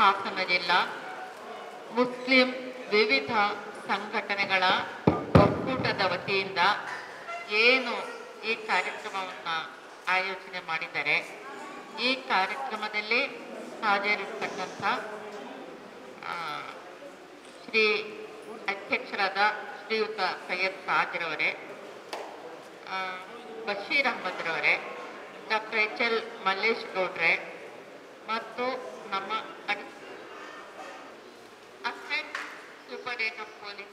ಹಾಸನ ಜಿಲ್ಲಾ ಮುಸ್ಲಿಂ ವಿವಿಧ ಸಂಘಟನೆಗಳ ಒಕ್ಕೂಟದ ವತಿಯಿಂದ ಏನು ಈ ಕಾರ್ಯಕ್ರಮವನ್ನು ಆಯೋಜನೆ ಮಾಡಿದ್ದಾರೆ, ಈ ಕಾರ್ಯಕ್ರಮದಲ್ಲಿ ಹಾಜರಿರ್ತಕ್ಕಂಥ ಶ್ರೀ ಅಧ್ಯಕ್ಷರಾದ ಶ್ರೀಯುತ ಸೈಯದ್ ಸಾಜ್ರವರೇ, ಬಶೀರ್ ಅಹಮದ್ರವರೇ, ಡಾಕ್ಟರ್ HL ಮಲ್ಲೇಶ್ ಗೌಡ್ರೆ ಮತ್ತು ನಮ್ಮ ಅಸಿಸ್ಟೆಂಟ್ ಸೂಪರಿಂಟೆಂಡೆಂಟ್ ಆಫ್ ಪೊಲೀಸ್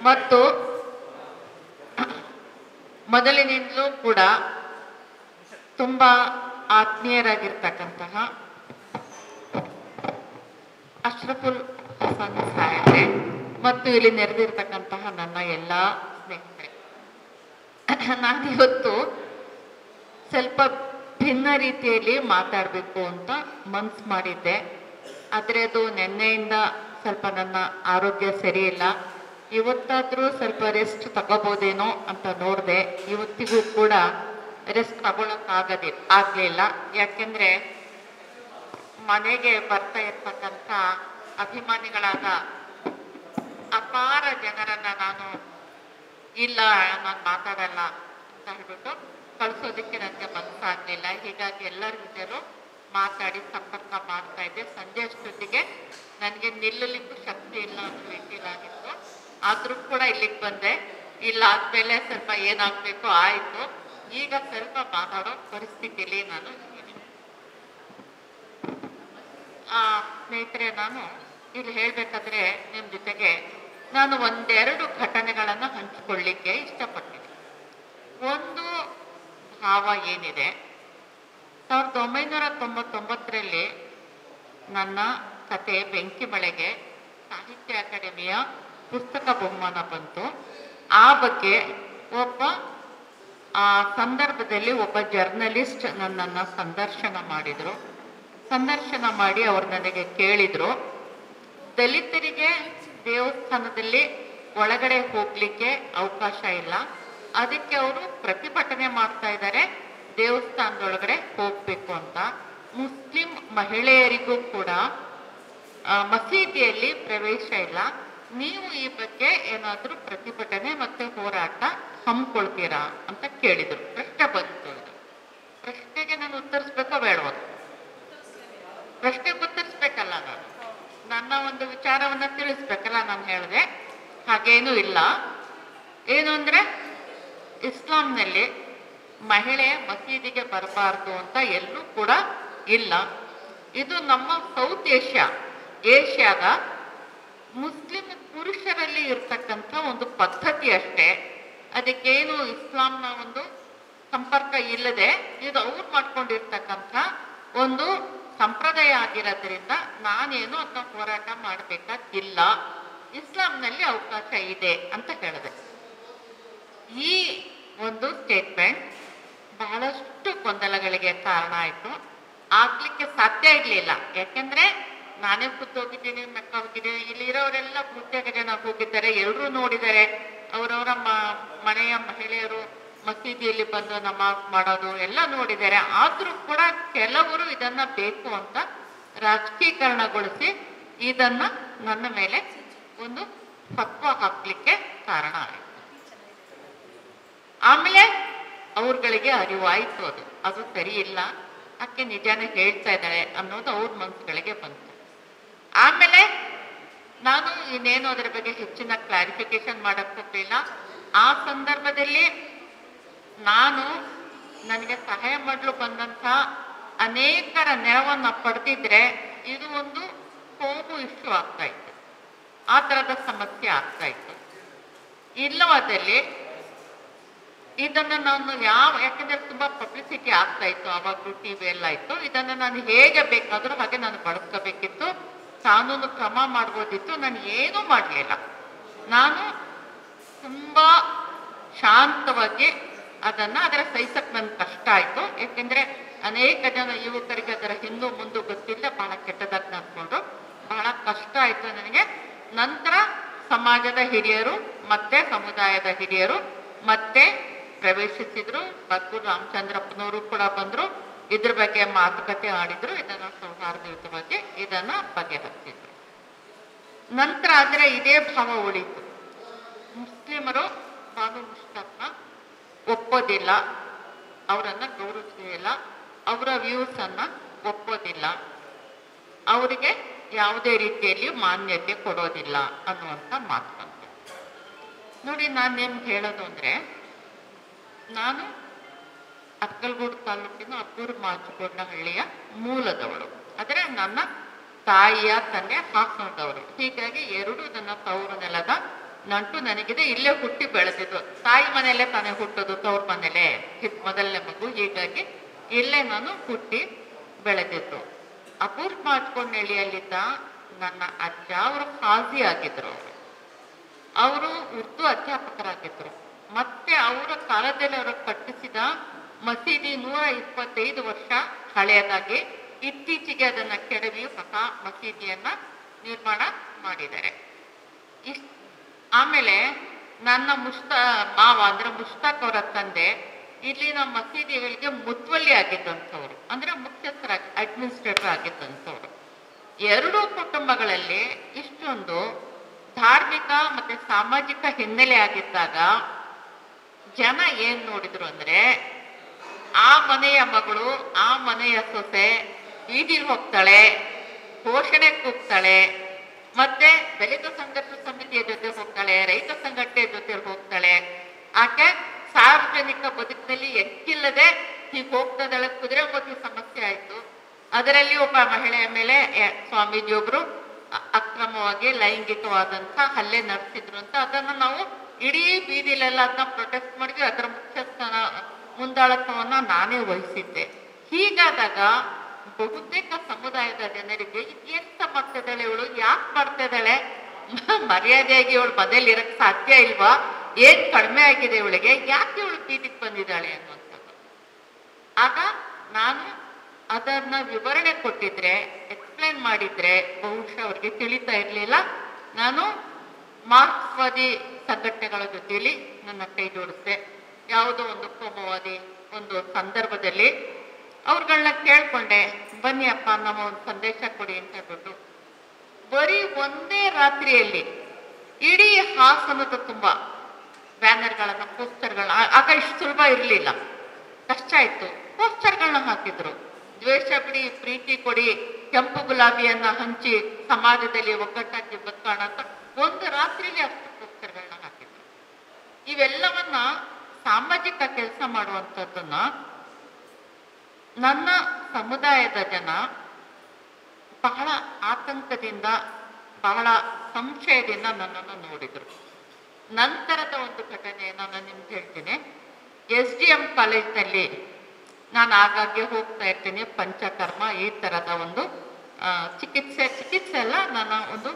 ಮತ್ತು ಮೊದಲಿನಿಂದಲೂ ಕೂಡ ತುಂಬ ಆತ್ಮೀಯರಾಗಿರ್ತಕ್ಕಂತಹ ಅಶ್ರಫುಲ್ ಹಸನ್ ಸಾಹೇಬ್ರೆ ಮತ್ತು ಇಲ್ಲಿ ನೆರೆದಿರ್ತಕ್ಕಂತಹ ನನ್ನ ಎಲ್ಲ ಸ್ನೇಹಿತರೆ, ನಾನಿವತ್ತು ಸ್ವಲ್ಪ ಭಿನ್ನ ರೀತಿಯಲ್ಲಿ ಮಾತಾಡಬೇಕು ಅಂತ ಮನ್ಸು ಮಾಡಿದ್ದೆ. ಆದರೆ ಅದು ನಿನ್ನೆಯಿಂದ ಸ್ವಲ್ಪ ನನ್ನ ಆರೋಗ್ಯ ಸರಿ ಇಲ್ಲ. ಇವತ್ತಾದರೂ ಸ್ವಲ್ಪ ರೆಸ್ಟ್ ತಗೋಬೋದೇನೋ ಅಂತ ನೋಡಿದೆ. ಇವತ್ತಿಗೂ ಕೂಡ ರೆಸ್ಟ್ ಆಗಲಿಲ್ಲ. ಯಾಕೆಂದರೆ ಮನೆಗೆ ಬರ್ತಾ ಇರ್ತಕ್ಕಂಥ ಅಭಿಮಾನಿಗಳಾದ ಅಪಾರ ಜನರನ್ನ ನಾನು ಇಲ್ಲ ನಾನು ಮಾತಾಡಲ್ಲ ಅಂತ ಹೇಳ್ಬಿಟ್ಟು ಕಳಿಸೋದಕ್ಕೆ ನನಗೆ ಮನಸ್ಸಾಗಲಿಲ್ಲ. ಹೀಗಾಗಿ ಎಲ್ಲರ ಜೊತೆಲೂ ಮಾತಾಡಿ ಸಂಪರ್ಕ ಮಾಡ್ತಾ ಇದ್ದೆ. ಸಂಜೆ ಅಷ್ಟೊತ್ತಿಗೆ ನನಗೆ ನಿಲ್ಲಲಿಕ್ಕೂ ಶಕ್ತಿ ಇಲ್ಲ ಅಂತ ವೇಟಿಲಾಗಿತ್ತು. ಆದರೂ ಕೂಡ ಇಲ್ಲಿಗೆ ಬಂದೆ. ಇಲ್ಲಾದ್ಮೇಲೆ ಸ್ವಲ್ಪ ಏನಾಗಬೇಕು ಆಯಿತು. ಈಗ ಸ್ವಲ್ಪ ಮಾತಾಡೋ ಪರಿಸ್ಥಿತಿಯಲ್ಲಿ ನಾನು ಇದ್ದೀನಿ. ಸ್ನೇಹಿತರೆ, ನಾನು ಇಲ್ಲಿ ಹೇಳಬೇಕಾದ್ರೆ ನಿಮ್ಮ ಜೊತೆಗೆ ನಾನು ಒಂದೆರಡು ಘಟನೆಗಳನ್ನು ಹಂಚಿಕೊಳ್ಳಿಕ್ಕೆ ಇಷ್ಟಪಡ್ತೀನಿ. ಒಂದು ಭಾವ ಏನಿದೆ, 1999ರಲ್ಲಿ ನನ್ನ ಕತೆ ಬೆಂಕಿ ಮಳೆಗೆ ಸಾಹಿತ್ಯ ಅಕಾಡೆಮಿಯ ಪುಸ್ತಕ ಬಹುಮಾನ ಬಂತು. ಆ ಬಗ್ಗೆ ಆ ಸಂದರ್ಭದಲ್ಲಿ ಒಬ್ಬ ಜರ್ನಲಿಸ್ಟ್ ನನ್ನನ್ನು ಸಂದರ್ಶನ ಮಾಡಿದರು. ಸಂದರ್ಶನ ಮಾಡಿ ಅವರು ನನಗೆ ಕೇಳಿದರು, ದಲಿತರಿಗೆ ದೇವಸ್ಥಾನದಲ್ಲಿ ಒಳಗಡೆ ಹೋಗ್ಲಿಕ್ಕೆ ಅವಕಾಶ ಇಲ್ಲ, ಅದಕ್ಕೆ ಅವರು ಪ್ರತಿಭಟನೆ ಮಾಡ್ತಾ ಇದ್ದಾರೆ, ದೇವಸ್ಥಾನದೊಳಗಡೆ ಹೋಗ್ಬೇಕು ಅಂತ. ಮುಸ್ಲಿಂ ಮಹಿಳೆಯರಿಗೂ ಕೂಡ ಮಸೀದಿಯಲ್ಲಿ ಪ್ರವೇಶ ಇಲ್ಲ, ನೀವು ಈ ಬಗ್ಗೆ ಏನಾದರೂ ಪ್ರತಿಭಟನೆ ಮತ್ತೆ ಹೋರಾಟ ಹಮ್ಮಿಕೊಳ್ತೀರಾ ಅಂತ ಕೇಳಿದರು. ಪ್ರಶ್ನೆ ಬಂತು. ಪ್ರಶ್ನೆಗೆ ನಾನು ಉತ್ತರಿಸ್ಬೇಕೋ ಬೇಡವೋ? ಪ್ರಶ್ನೆಗೆ ಉತ್ತರಿಸ್ಬೇಕಲ್ಲ, ನನ್ನ ಒಂದು ವಿಚಾರವನ್ನ ತಿಳಿಸ್ಬೇಕಲ್ಲ. ನಾನು ಹೇಳಿದೆ ಹಾಗೇನೂ ಇಲ್ಲ. ಏನು ಅಂದ್ರೆ ಇಸ್ಲಾಂನಲ್ಲಿ ಮಹಿಳೆ ಮಸೀದಿಗೆ ಬರಬಾರ್ದು ಅಂತ ಎಲ್ಲೂ ಕೂಡ ಇಲ್ಲ. ಇದು ನಮ್ಮ ಸೌತ್ ಏಷ್ಯಾದ ಮುಸ್ಲಿಂ ಪುರುಷರಲ್ಲಿ ಇರ್ತಕ್ಕಂಥ ಒಂದು ಪದ್ಧತಿ ಅಷ್ಟೇ. ಅದಕ್ಕೇನು ಇಸ್ಲಾಂನ ಒಂದು ಸಂಪರ್ಕ ಇಲ್ಲದೆ ಇದು ಅವ್ರು ಮಾಡ್ಕೊಂಡಿರ್ತಕ್ಕಂಥ ಒಂದು ಸಂಪ್ರದಾಯ ಆಗಿರೋದ್ರಿಂದ ನಾನೇನು ಅದನ್ನ ಹೋರಾಟ ಮಾಡಬೇಕಾಗಿಲ್ಲ, ಇಸ್ಲಾಂನಲ್ಲಿ ಅವಕಾಶ ಇದೆ ಅಂತ ಹೇಳಿದೆ. ಈ ಒಂದು ಸ್ಟೇಟ್ಮೆಂಟ್ ಬಹಳಷ್ಟು ಗೊಂದಲಗಳಿಗೆ ಕಾರಣ ಆಯಿತು. ಆಗ್ಲಿಕ್ಕೆ ಸಾಧ್ಯ ಇರಲಿಲ್ಲ. ಯಾಕೆಂದ್ರೆ ನಾನೇ ಕೂತೋಗಿದ್ದೀನಿ, ಮೆಕ್ಕ ಹೋಗಿದ್ದೀನಿ, ಇಲ್ಲಿರೋರೆಲ್ಲ ಬಹುತೇಕ ಜನ ಹೋಗಿದ್ದಾರೆ, ಎಲ್ಲರೂ ನೋಡಿದ್ದಾರೆ. ಅವರವರ ಮನೆಯ ಮಹಿಳೆಯರು ಮಸೀದಿಯಲ್ಲಿ ಬಂದು ನಮಾಜ್ ಮಾಡೋದು ಎಲ್ಲ ನೋಡಿದ್ದಾರೆ. ಆದ್ರೂ ಕೂಡ ಕೆಲವರು ಇದನ್ನ ಬೇಕು ಅಂತ ರಾಜಕೀಕರಣಗೊಳಿಸಿ ಇದನ್ನ ನನ್ನ ಮೇಲೆ ಒಂದು ಫತ್ವಾ ಹಾಕ್ಲಿಕ್ಕೆ ಕಾರಣ ಆಯಿತು. ಆಮೇಲೆ ಅವ್ರಗಳಿಗೆ ಅರಿವಾಯಿತು, ಅದು ಸರಿ ಇಲ್ಲ, ಆಕೆ ನಿಜಾನೇ ಹೇಳ್ತಾ ಇದ್ದಾಳೆ ಅನ್ನೋದು ಅವ್ರ ಮನಸ್ಸುಗಳಿಗೆ ಬಂತು. ಆಮೇಲೆ ನಾನು ಇನ್ನೇನು ಅದರ ಬಗ್ಗೆ ಹೆಚ್ಚಿನ ಕ್ಲಾರಿಫಿಕೇಶನ್ ಮಾಡಕ್ ಹೋಗ್ಲಿಲ್ಲ. ಆ ಸಂದರ್ಭದಲ್ಲಿ ನನಗೆ ಸಹಾಯ ಮಾಡಲು ಬಂದಂಥ ಅನೇಕರ ನೆರವನ್ನ ಪಡೆದಿದ್ರೆ ಇದು ಒಂದು ಕೋಮು ಇಶ್ಯೂ ಆಗ್ತಾ ಇತ್ತು, ಆ ಥರದ ಸಮಸ್ಯೆ ಆಗ್ತಾ ಇತ್ತು. ಇಲ್ಲವಾದಲ್ಲಿ ಇದನ್ನು ನಾನು ಯಾಕಂದ್ರೆ ತುಂಬಾ ಪಬ್ಲಿಸಿಟಿ ಆಗ್ತಾ ಇತ್ತು, ಆವಾಗಲೂ ಟಿವಿ ಎಲ್ಲ ಇತ್ತು. ಇದನ್ನು ನಾನು ಹೇಗೆ ಬೇಕಾದರೂ ಹಾಗೆ ನಾನು ಬಳಸ್ಕೋಬೇಕಿತ್ತು, ಕಾನೂನು ಕ್ರಮ ಮಾಡ್ಬೋದಿತ್ತು. ನಾನು ಏನೂ ಮಾಡಲಿಲ್ಲ. ನಾನು ತುಂಬಾ ಶಾಂತವಾಗಿ ಅದರ ಸಹಿಸಕ್ಕೆ ನನ್ಗೆ ಕಷ್ಟ ಆಯಿತು. ಯಾಕೆಂದ್ರೆ ಅನೇಕ ಜನ ಯುವಕರಿಗೆ ಅದರ ಹಿಂದೂ ಮುಂದೆ ಗೊತ್ತಿಲ್ಲ, ಬಹಳ ಕೆಟ್ಟದಾಗಿ ನಡ್ಕೊಂಡು ಬಹಳ ಕಷ್ಟ ಆಯಿತು ನನಗೆ. ನಂತರ ಸಮಾಜದ ಹಿರಿಯರು ಮತ್ತೆ ಸಮುದಾಯದ ಹಿರಿಯರು ಮತ್ತೆ ಪ್ರವೇಶಿಸಿದ್ರು. ಬದ್ಗೂರು ರಾಮಚಂದ್ರಪ್ಪನವರು ಕೂಡ ಬಂದರು. ಇದ್ರ ಬಗ್ಗೆ ಮಾತುಕತೆ ಆಡಿದ್ರು, ಇದನ್ನ ಸೌಹಾರ್ದಯುತವಾಗಿ ಇದನ್ನ ಬಗೆಹರಿಸಿದ್ರು. ನಂತರ ಆದ್ರೆ ಇದೇ ಭಾವ ಉಳಿತು. ಮುಸ್ಲಿಮರು ಬಾನು ಮುಷ್ತಾಕ್ನ ಒಪ್ಪೋದಿಲ್ಲ, ಅವರನ್ನ ಗೌರವಿಸಲಿಲ್ಲ, ಅವರ ವ್ಯೂಸ್ ಅನ್ನ ಒಪ್ಪೋದಿಲ್ಲ, ಅವರಿಗೆ ಯಾವುದೇ ರೀತಿಯಲ್ಲಿ ಮಾನ್ಯತೆ ಕೊಡೋದಿಲ್ಲ ಅನ್ನುವಂಥ ಮಾತು ಬಂತು. ನೋಡಿ, ನಾನು ನಿಮ್ಗೆ ಹೇಳೋದು ಅಂದ್ರೆ, ನಾನು ಅಕ್ಕಲಗೂಡು ತಾಲೂಕಿನ ಅಬ್ಬೂರು ಮಾಚುಗೋಡ್ನಹಳ್ಳಿಯ ಮೂಲದವಳು. ಆದರೆ ನನ್ನ ತಾಯಿಯ ತಂದೆ ಹಾಸನದವರು. ಹೀಗಾಗಿ ಎರಡು ನನ್ನ ತವರು ನೆಲದ ನಂಟು ನನಗಿದೆ. ಇಲ್ಲೇ ಹುಟ್ಟಿ ಬೆಳೆದಿದ್ದು, ತಾಯಿ ಮನೆಯಲ್ಲೇ ತಾನೇ ಹುಟ್ಟೋದು, ತವ್ರ ಮನೇಲೆ ಮೊದಲನೇ ಮಗು. ಹೀಗಾಗಿ ಇಲ್ಲೇ ನಾನು ಹುಟ್ಟಿ ಬೆಳೆದಿದ್ದು. ಅಬ್ಬೂರು ಮಾಚುಗೋಡ್ನಹಳ್ಳಿಯಲ್ಲಿದ್ದ ನನ್ನ ಅಜ್ಜ ಅವರು ಹಾಜಿ ಆಗಿದ್ರು. ಅವರು ಉರ್ದು ಅಧ್ಯಾಪಕರಾಗಿದ್ರು. ಮತ್ತೆ ಅವರ ಕಾಲದಲ್ಲಿ ಅವರು ಕಟ್ಟಿಸಿದ ಮಸೀದಿ 125 ವರ್ಷ ಹಳೆಯದಾಗಿ ಇತ್ತೀಚೆಗೆ ಅದನ್ನ ಕೆಡವಿ ಹೊಸ ಮಸೀದಿಯನ್ನ ನಿರ್ಮಾಣ ಮಾಡಿದ್ದಾರೆ. ಆಮೇಲೆ ನನ್ನ ಮಾವ ಅಂದ್ರೆ ಮುಷ್ತಾಕ್ ಅವರ ತಂದೆ ಇಲ್ಲಿನ ಮಸೀದಿಗಳಿಗೆ ಮುತ್ವಲ್ಲಿ ಆಗಿದ್ದಂಥವ್ರು, ಅಂದ್ರೆ ಮುಖ್ಯಸ್ಥರಾಗಿ ಅಡ್ಮಿನಿಸ್ಟ್ರೇಟರ್ ಆಗಿದ್ದಂಥವ್ರು. ಎರಡೂ ಕುಟುಂಬಗಳಲ್ಲಿ ಇಷ್ಟೊಂದು ಧಾರ್ಮಿಕ ಮತ್ತೆ ಸಾಮಾಜಿಕ ಹಿನ್ನೆಲೆ ಆಗಿದ್ದಾಗ ಜನ ಏನ್ ನೋಡಿದ್ರು ಅಂದ್ರೆ, ಆ ಮನೆಯ ಮಗಳು, ಆ ಮನೆಯ ಸೊಸೆ ಬೀದಿಲಿ ಹೋಗ್ತಾಳೆ, ಘೋಷಣೆ ಕೂಗ್ತಾಳೆ, ಮತ್ತೆ ದಲಿತ ಸಂಘರ್ಷ ಸಮಿತಿಯ ಜೊತೆ ಹೋಗ್ತಾಳೆ, ರೈತ ಸಂಘಟನೆ ಜೊತೆ ಹೋಗ್ತಾಳೆ, ಆಕೆ ಸಾರ್ವಜನಿಕ ಬದುಕಿನಲ್ಲಿ ಎಕ್ಕಿಲ್ಲದೆ ಹೀಗೆ ಹೋಗ್ತದಳ. ಕುದುರೆ ಬಗ್ಗೆ ಸಮಸ್ಯೆ ಆಯ್ತು. ಅದರಲ್ಲಿ ಒಬ್ಬ ಮಹಿಳೆಯ ಮೇಲೆ ಸ್ವಾಮೀಜಿಯೊಬ್ರು ಅಕ್ರಮವಾಗಿ ಲೈಂಗಿಕವಾದಂತ ಹಲ್ಲೆ ನಡೆಸಿದ್ರು ಅಂತ ಅದನ್ನ ನಾವು ಇಡೀ ಬೀದಿಲೆಲ್ಲ ಅದನ್ನ ಪ್ರೊಟೆಸ್ಟ್ ಮಾಡಿದ್ವಿ. ಅದರ ಮುಖ್ಯಸ್ಥನ ಮುಂದಾಳತ್ವವನ್ನ ನಾನೇ ವಹಿಸಿದ್ದೆ. ಹೀಗಾದಾಗ ಬಹುತೇಕ ಸಮುದಾಯದ ಜನರಿಗೆ ಎಂತ ಮಾಡ್ತಿದ್ದಾಳೆ ಇವಳು, ಯಾಕೆ ಮಾಡ್ತಾ ಇದ್ದಾಳೆ, ಮರ್ಯಾದೆಯಾಗಿ ಇವಳು ಮನೇಲಿ ಇರಕ್ ಸಾಧ್ಯ ಇಲ್ವಾ, ಏನ್ ಕಡಿಮೆ ಆಗಿದೆ ಇವಳಿಗೆ, ಯಾಕೆ ಇವಳು ಬೀದಿಗೆ ಬಂದಿದ್ದಾಳೆ ಅನ್ನುವಂಥದ್ದು. ಆಗ ನಾನು ಅದನ್ನ ವಿವರಣೆ ಕೊಟ್ಟಿದ್ರೆ, ಎಕ್ಸ್ಪ್ಲೈನ್ ಮಾಡಿದ್ರೆ ಬಹುಶಃ ಅವ್ರಿಗೆ ತಿಳಿತಾ ಇರ್ಲಿಲ್ಲ. ನಾನು ಮಾರ್ಕ್ಸ್ವಾದಿ ಸಂಘಟನೆಗಳ ಜೊತೆಯಲ್ಲಿ ನನ್ನ ಕೈ ಜೋಡಿಸಿದೆ. ಯಾವುದೋ ಒಂದು ಕೋಮವಾದಿ ಒಂದು ಸಂದರ್ಭದಲ್ಲಿ ಅವ್ರುಗಳನ್ನ ಕೇಳ್ಕೊಂಡೆ, ಬನ್ನಿ ಅಪ್ಪ ನಮ್ಮ ಒಂದು ಸಂದೇಶ ಕೊಡಿ ಅಂತ ಹೇಳ್ಬಿಟ್ಟು ಬರೀ ಒಂದೇ ರಾತ್ರಿಯಲ್ಲಿ ಇಡೀ ಹಾಸನದ ತುಂಬಾ ಬ್ಯಾನರ್ಗಳನ್ನ, ಪೋಸ್ಟರ್ಗಳನ್ನ, ಆಗ ಇಷ್ಟು ಸುಲಭ ಇರಲಿಲ್ಲ, ಕಷ್ಟ ಇತ್ತು, ಪೋಸ್ಟರ್ಗಳನ್ನ ಹಾಕಿದ್ರು. ದ್ವೇಷ ಬಿಡಿ, ಪ್ರೀತಿ ಕೊಡಿ, ಕೆಂಪು ಗುಲಾಬಿಯನ್ನ ಹಂಚಿ ಸಮಾಜದಲ್ಲಿ ಒಗ್ಗಟ್ಟಾಗಿ ಬದುಕೋಣ ಅಂತ ಒಂದು ರಾತ್ರಿಯಲ್ಲಿ ಅಷ್ಟು ಪೋಸ್ಟರ್ಗಳನ್ನ ಹಾಕಿದ್ರು. ಇವೆಲ್ಲವನ್ನ ಸಾಮಾಜಿಕ ಕೆಲಸ ಮಾಡುವಂಥದ್ದನ್ನ ನನ್ನ ಸಮುದಾಯದ ಜನ ಬಹಳ ಆತಂಕದಿಂದ, ಬಹಳ ಸಂಶಯದಿಂದ ನನ್ನನ್ನು ನೋಡಿದ್ರು. ನಂತರದ ಒಂದು ಘಟನೆಯನ್ನು ನಾನು ನಿಮ್ಗೆ ಹೇಳ್ತೀನಿ. SDM ಕಾಲೇಜ್ನಲ್ಲಿ ನಾನು ಆಗಾಗ್ಗೆ ಹೋಗ್ತಾ ಇರ್ತೀನಿ. ಪಂಚಕರ್ಮ ಈ ಥರದ ಒಂದು ಚಿಕಿತ್ಸೆ ಅಲ್ಲ, ನನ್ನ ಒಂದು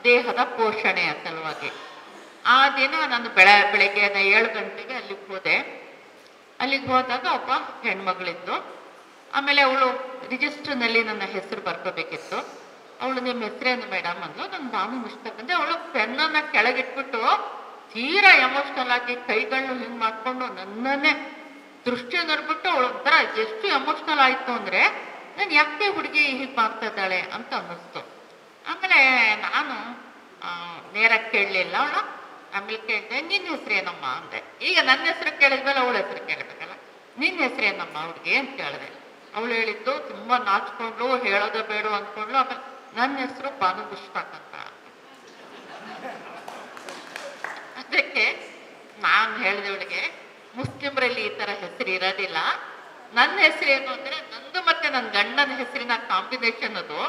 ದೇಹದ ಪೋಷಣೆಯ ಸಲುವಾಗಿ. ಆ ದಿನ ನಾನು ಬೆಳಗ್ಗೆ 7 ಗಂಟೆಗೆ ಅಲ್ಲಿಗೆ ಹೋದೆ. ಅಲ್ಲಿಗೆ ಹೋದಾಗ ಒಬ್ಬ ಹೆಣ್ಮಗಳಿದ್ದು. ಆಮೇಲೆ ಅವಳು ರಿಜಿಸ್ಟರ್ನಲ್ಲಿ ನನ್ನ ಹೆಸರು ಬರ್ಕೋಬೇಕಿತ್ತು. ಅವಳು ನಿಮ್ಮ ಹೆಸರೇನು ಮೇಡಮ್ ಅಂದ್ಲು. ನಾನು ಬಾನು ಮುಷ್ತಾಕ್ ಅಂದೆ. ಅವಳು ಪೆನ್ನನ್ನು ಕೆಳಗಿಟ್ಬಿಟ್ಟು ತೀರಾ ಎಮೋಷ್ನಲ್ ಆಗಿ ಕೈಗಳನ್ನ ಹಿಂಗೆ ಮಾಡ್ಕೊಂಡು ನನ್ನನ್ನೇ ದೃಷ್ಟಿ ನೋಡ್ಬಿಟ್ಟು ಅವಳು ಒಂಥರ ಎಷ್ಟು ಎಮೋಷ್ನಲ್ ಆಯಿತು ಅಂದರೆ, ನಾನು ಯಾಕೆ ಹುಡುಗಿ ಹೀಗೆ ಮಾಡ್ತಾ ಇದ್ದಾಳೆ ಅಂತ ಅನ್ನಿಸ್ತು. ಆಮೇಲೆ ನಾನು ನೇರ ಕೇಳಲಿಲ್ಲ ಅವಳ. ಆಮೇಲೆ ಕೇಳಿದೆ, ನಿನ್ನ ಹೆಸರೇನಮ್ಮ ಅಂದೆ. ಈಗ ನನ್ನ ಹೆಸರು ಕೇಳಿದ್ಮೇಲೆ ಅವಳ ಹೆಸರು ಕೇಳಬೇಕಲ್ಲ. ನಿನ್ನ ಹೆಸರೇನಮ್ಮ ಹುಡುಗಿ ಅಂತ ಕೇಳಿದೆ. ಅವಳು ಹೇಳಿದ್ದು ತುಂಬ ನಾಚ್ಕೊಂಡು, ಹೇಳೋದು ಬೇಡ ಅಂದ್ಕೊಂಡ್ಲು. ಆಮೇಲೆ ನನ್ನ ಹೆಸರು ಬಾನು ಮುಷ್ತಾಕ್ ಅಂತ. ಅದಕ್ಕೆ ನಾನು ಹೇಳಿದವಳಿಗೆ, ಮುಸ್ಲಿಮರಲ್ಲಿ ಈ ಥರ ಹೆಸರು ಇರೋದಿಲ್ಲ. ನನ್ನ ಹೆಸರೇನು ಅಂದರೆ, ನಂದು ಮತ್ತೆ ನನ್ನ ಗಂಡನ ಹೆಸರಿನ ಕಾಂಬಿನೇಷನ್ ಅದು,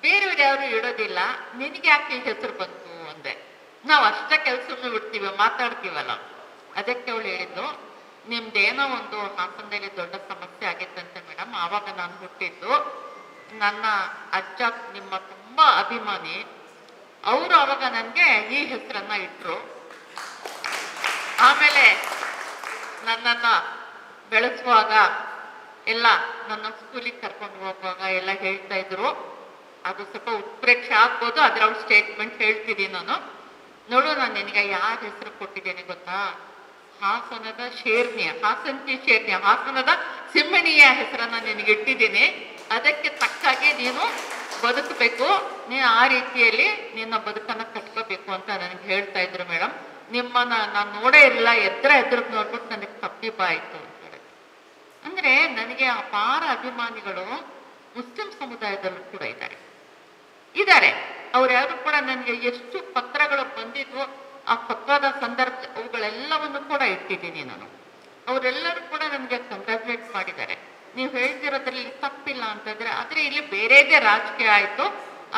ಬೇರೆಯವ್ರು ಯಾರು ಇಡೋದಿಲ್ಲ. ನಿನಗೆ ಯಾಕೆ ಈ ಹೆಸರು ಬಂತು ಅಂದೆ. ನಾವು ಅಷ್ಟೇ ಕೆಲಸವನ್ನು ಬಿಡ್ತೀವಿ, ಮಾತಾಡ್ತೀವಲ್ಲ. ಅದಕ್ಕೆ ಅವಳು ಹೇಳಿದ್ದು, ನಿಮ್ದೇನೋ ಒಂದು ಹಾಸನದಲ್ಲಿ ದೊಡ್ಡ ಸಮಸ್ಯೆ ಆಗಿತ್ತಂತೆ ಮೇಡಮ್. ಆವಾಗ ನಾನು ಹುಟ್ಟಿದ್ದು. ನನ್ನ ಅಜ್ಜ ನಿಮ್ಮ ತುಂಬ ಅಭಿಮಾನಿ. ಅವರು ಅವಾಗ ನನಗೆ ಈ ಹೆಸರನ್ನ ಇಟ್ಟರು. ಆಮೇಲೆ ನನ್ನನ್ನು ಬೆಳೆಸುವಾಗ ಎಲ್ಲ ನನ್ನ ಸ್ಕೂಲಿಗೆ ಕರ್ಕೊಂಡು ಹೋಗುವಾಗ ಎಲ್ಲ ಹೇಳ್ತಾ ಇದ್ರು. ಅದು ಸ್ವಲ್ಪ ಉತ್ಪ್ರೇಕ್ಷೆ ಆಗ್ಬೋದು, ಆದ್ರೆ ಅವ್ರ ಸ್ಟೇಟ್ಮೆಂಟ್ ಹೇಳ್ತಿದ್ದೀನಿ ನಾನು. ನೋಡು, ನಾನು ನಿನಗೆ ಯಾರ ಹೆಸರು ಕೊಟ್ಟಿದ್ದೇನೆ ಗೊತ್ತಾ? ಹಾಸನದ ಶೇರ್ನಿಯ, ಹಾಸನಕಿ ಶೇರ್ನಿಯ, ಹಾಸನದ ಸಿಂಹಣಿಯ ಹೆಸರನ್ನ ನಿನಗೆ ಇಟ್ಟಿದ್ದೀನಿ, ಅದಕ್ಕೆ ತಕ್ಕಾಗೆ ನೀನು ಬದುಕಬೇಕು, ನೀನು ಆ ರೀತಿಯಲ್ಲಿ ನಿನ್ನ ಬದುಕನ್ನ ಕಟ್ಕೋಬೇಕು ಅಂತ ನನಗೆ ಹೇಳ್ತಾ ಇದ್ರು ಮೇಡಮ್. ನಿಮ್ಮನ್ನ ನಾನು ನೋಡೇ ಇರಲಿಲ್ಲ, ಎದುರು ನೋಡ್ಬಿಟ್ಟು ನನಗೆ ತಪ್ಪಿಪ ಆಯ್ತು ಅಂತ ಹೇಳಿದ್ರು. ಅಂದ್ರೆ ನನಗೆ ಅಪಾರ ಅಭಿಮಾನಿಗಳು ಮುಸ್ಲಿಂ ಸಮುದಾಯದಲ್ಲೂ ಕೂಡ ಇದ್ದಾರೆ. ಅವ್ರು ಯಾರು ಕೂಡ ನನಗೆ ಎಷ್ಟು ಪತ್ರಗಳು ಬಂದಿದ್ವು, ಆ ಪತ್ರದ ಸಂದರ್ಭ ಅವುಗಳೆಲ್ಲವನ್ನು ಕೂಡ ಇಟ್ಟಿದ್ದೀನಿ ನಾನು. ಅವರೆಲ್ಲರೂ ಕೂಡ ನನಗೆ ಕಂಗ್ರಾಚುಲೇಟ್ ಮಾಡಿದ್ದಾರೆ. ನೀವು ಹೇಳ್ತಿರೋದ್ರಲ್ಲಿ ತಪ್ಪಿಲ್ಲ ಅಂತಂದ್ರೆ, ಆದ್ರೆ ಇಲ್ಲಿ ಬೇರೆದೇ ರಾಜಕೀಯ ಆಯ್ತು,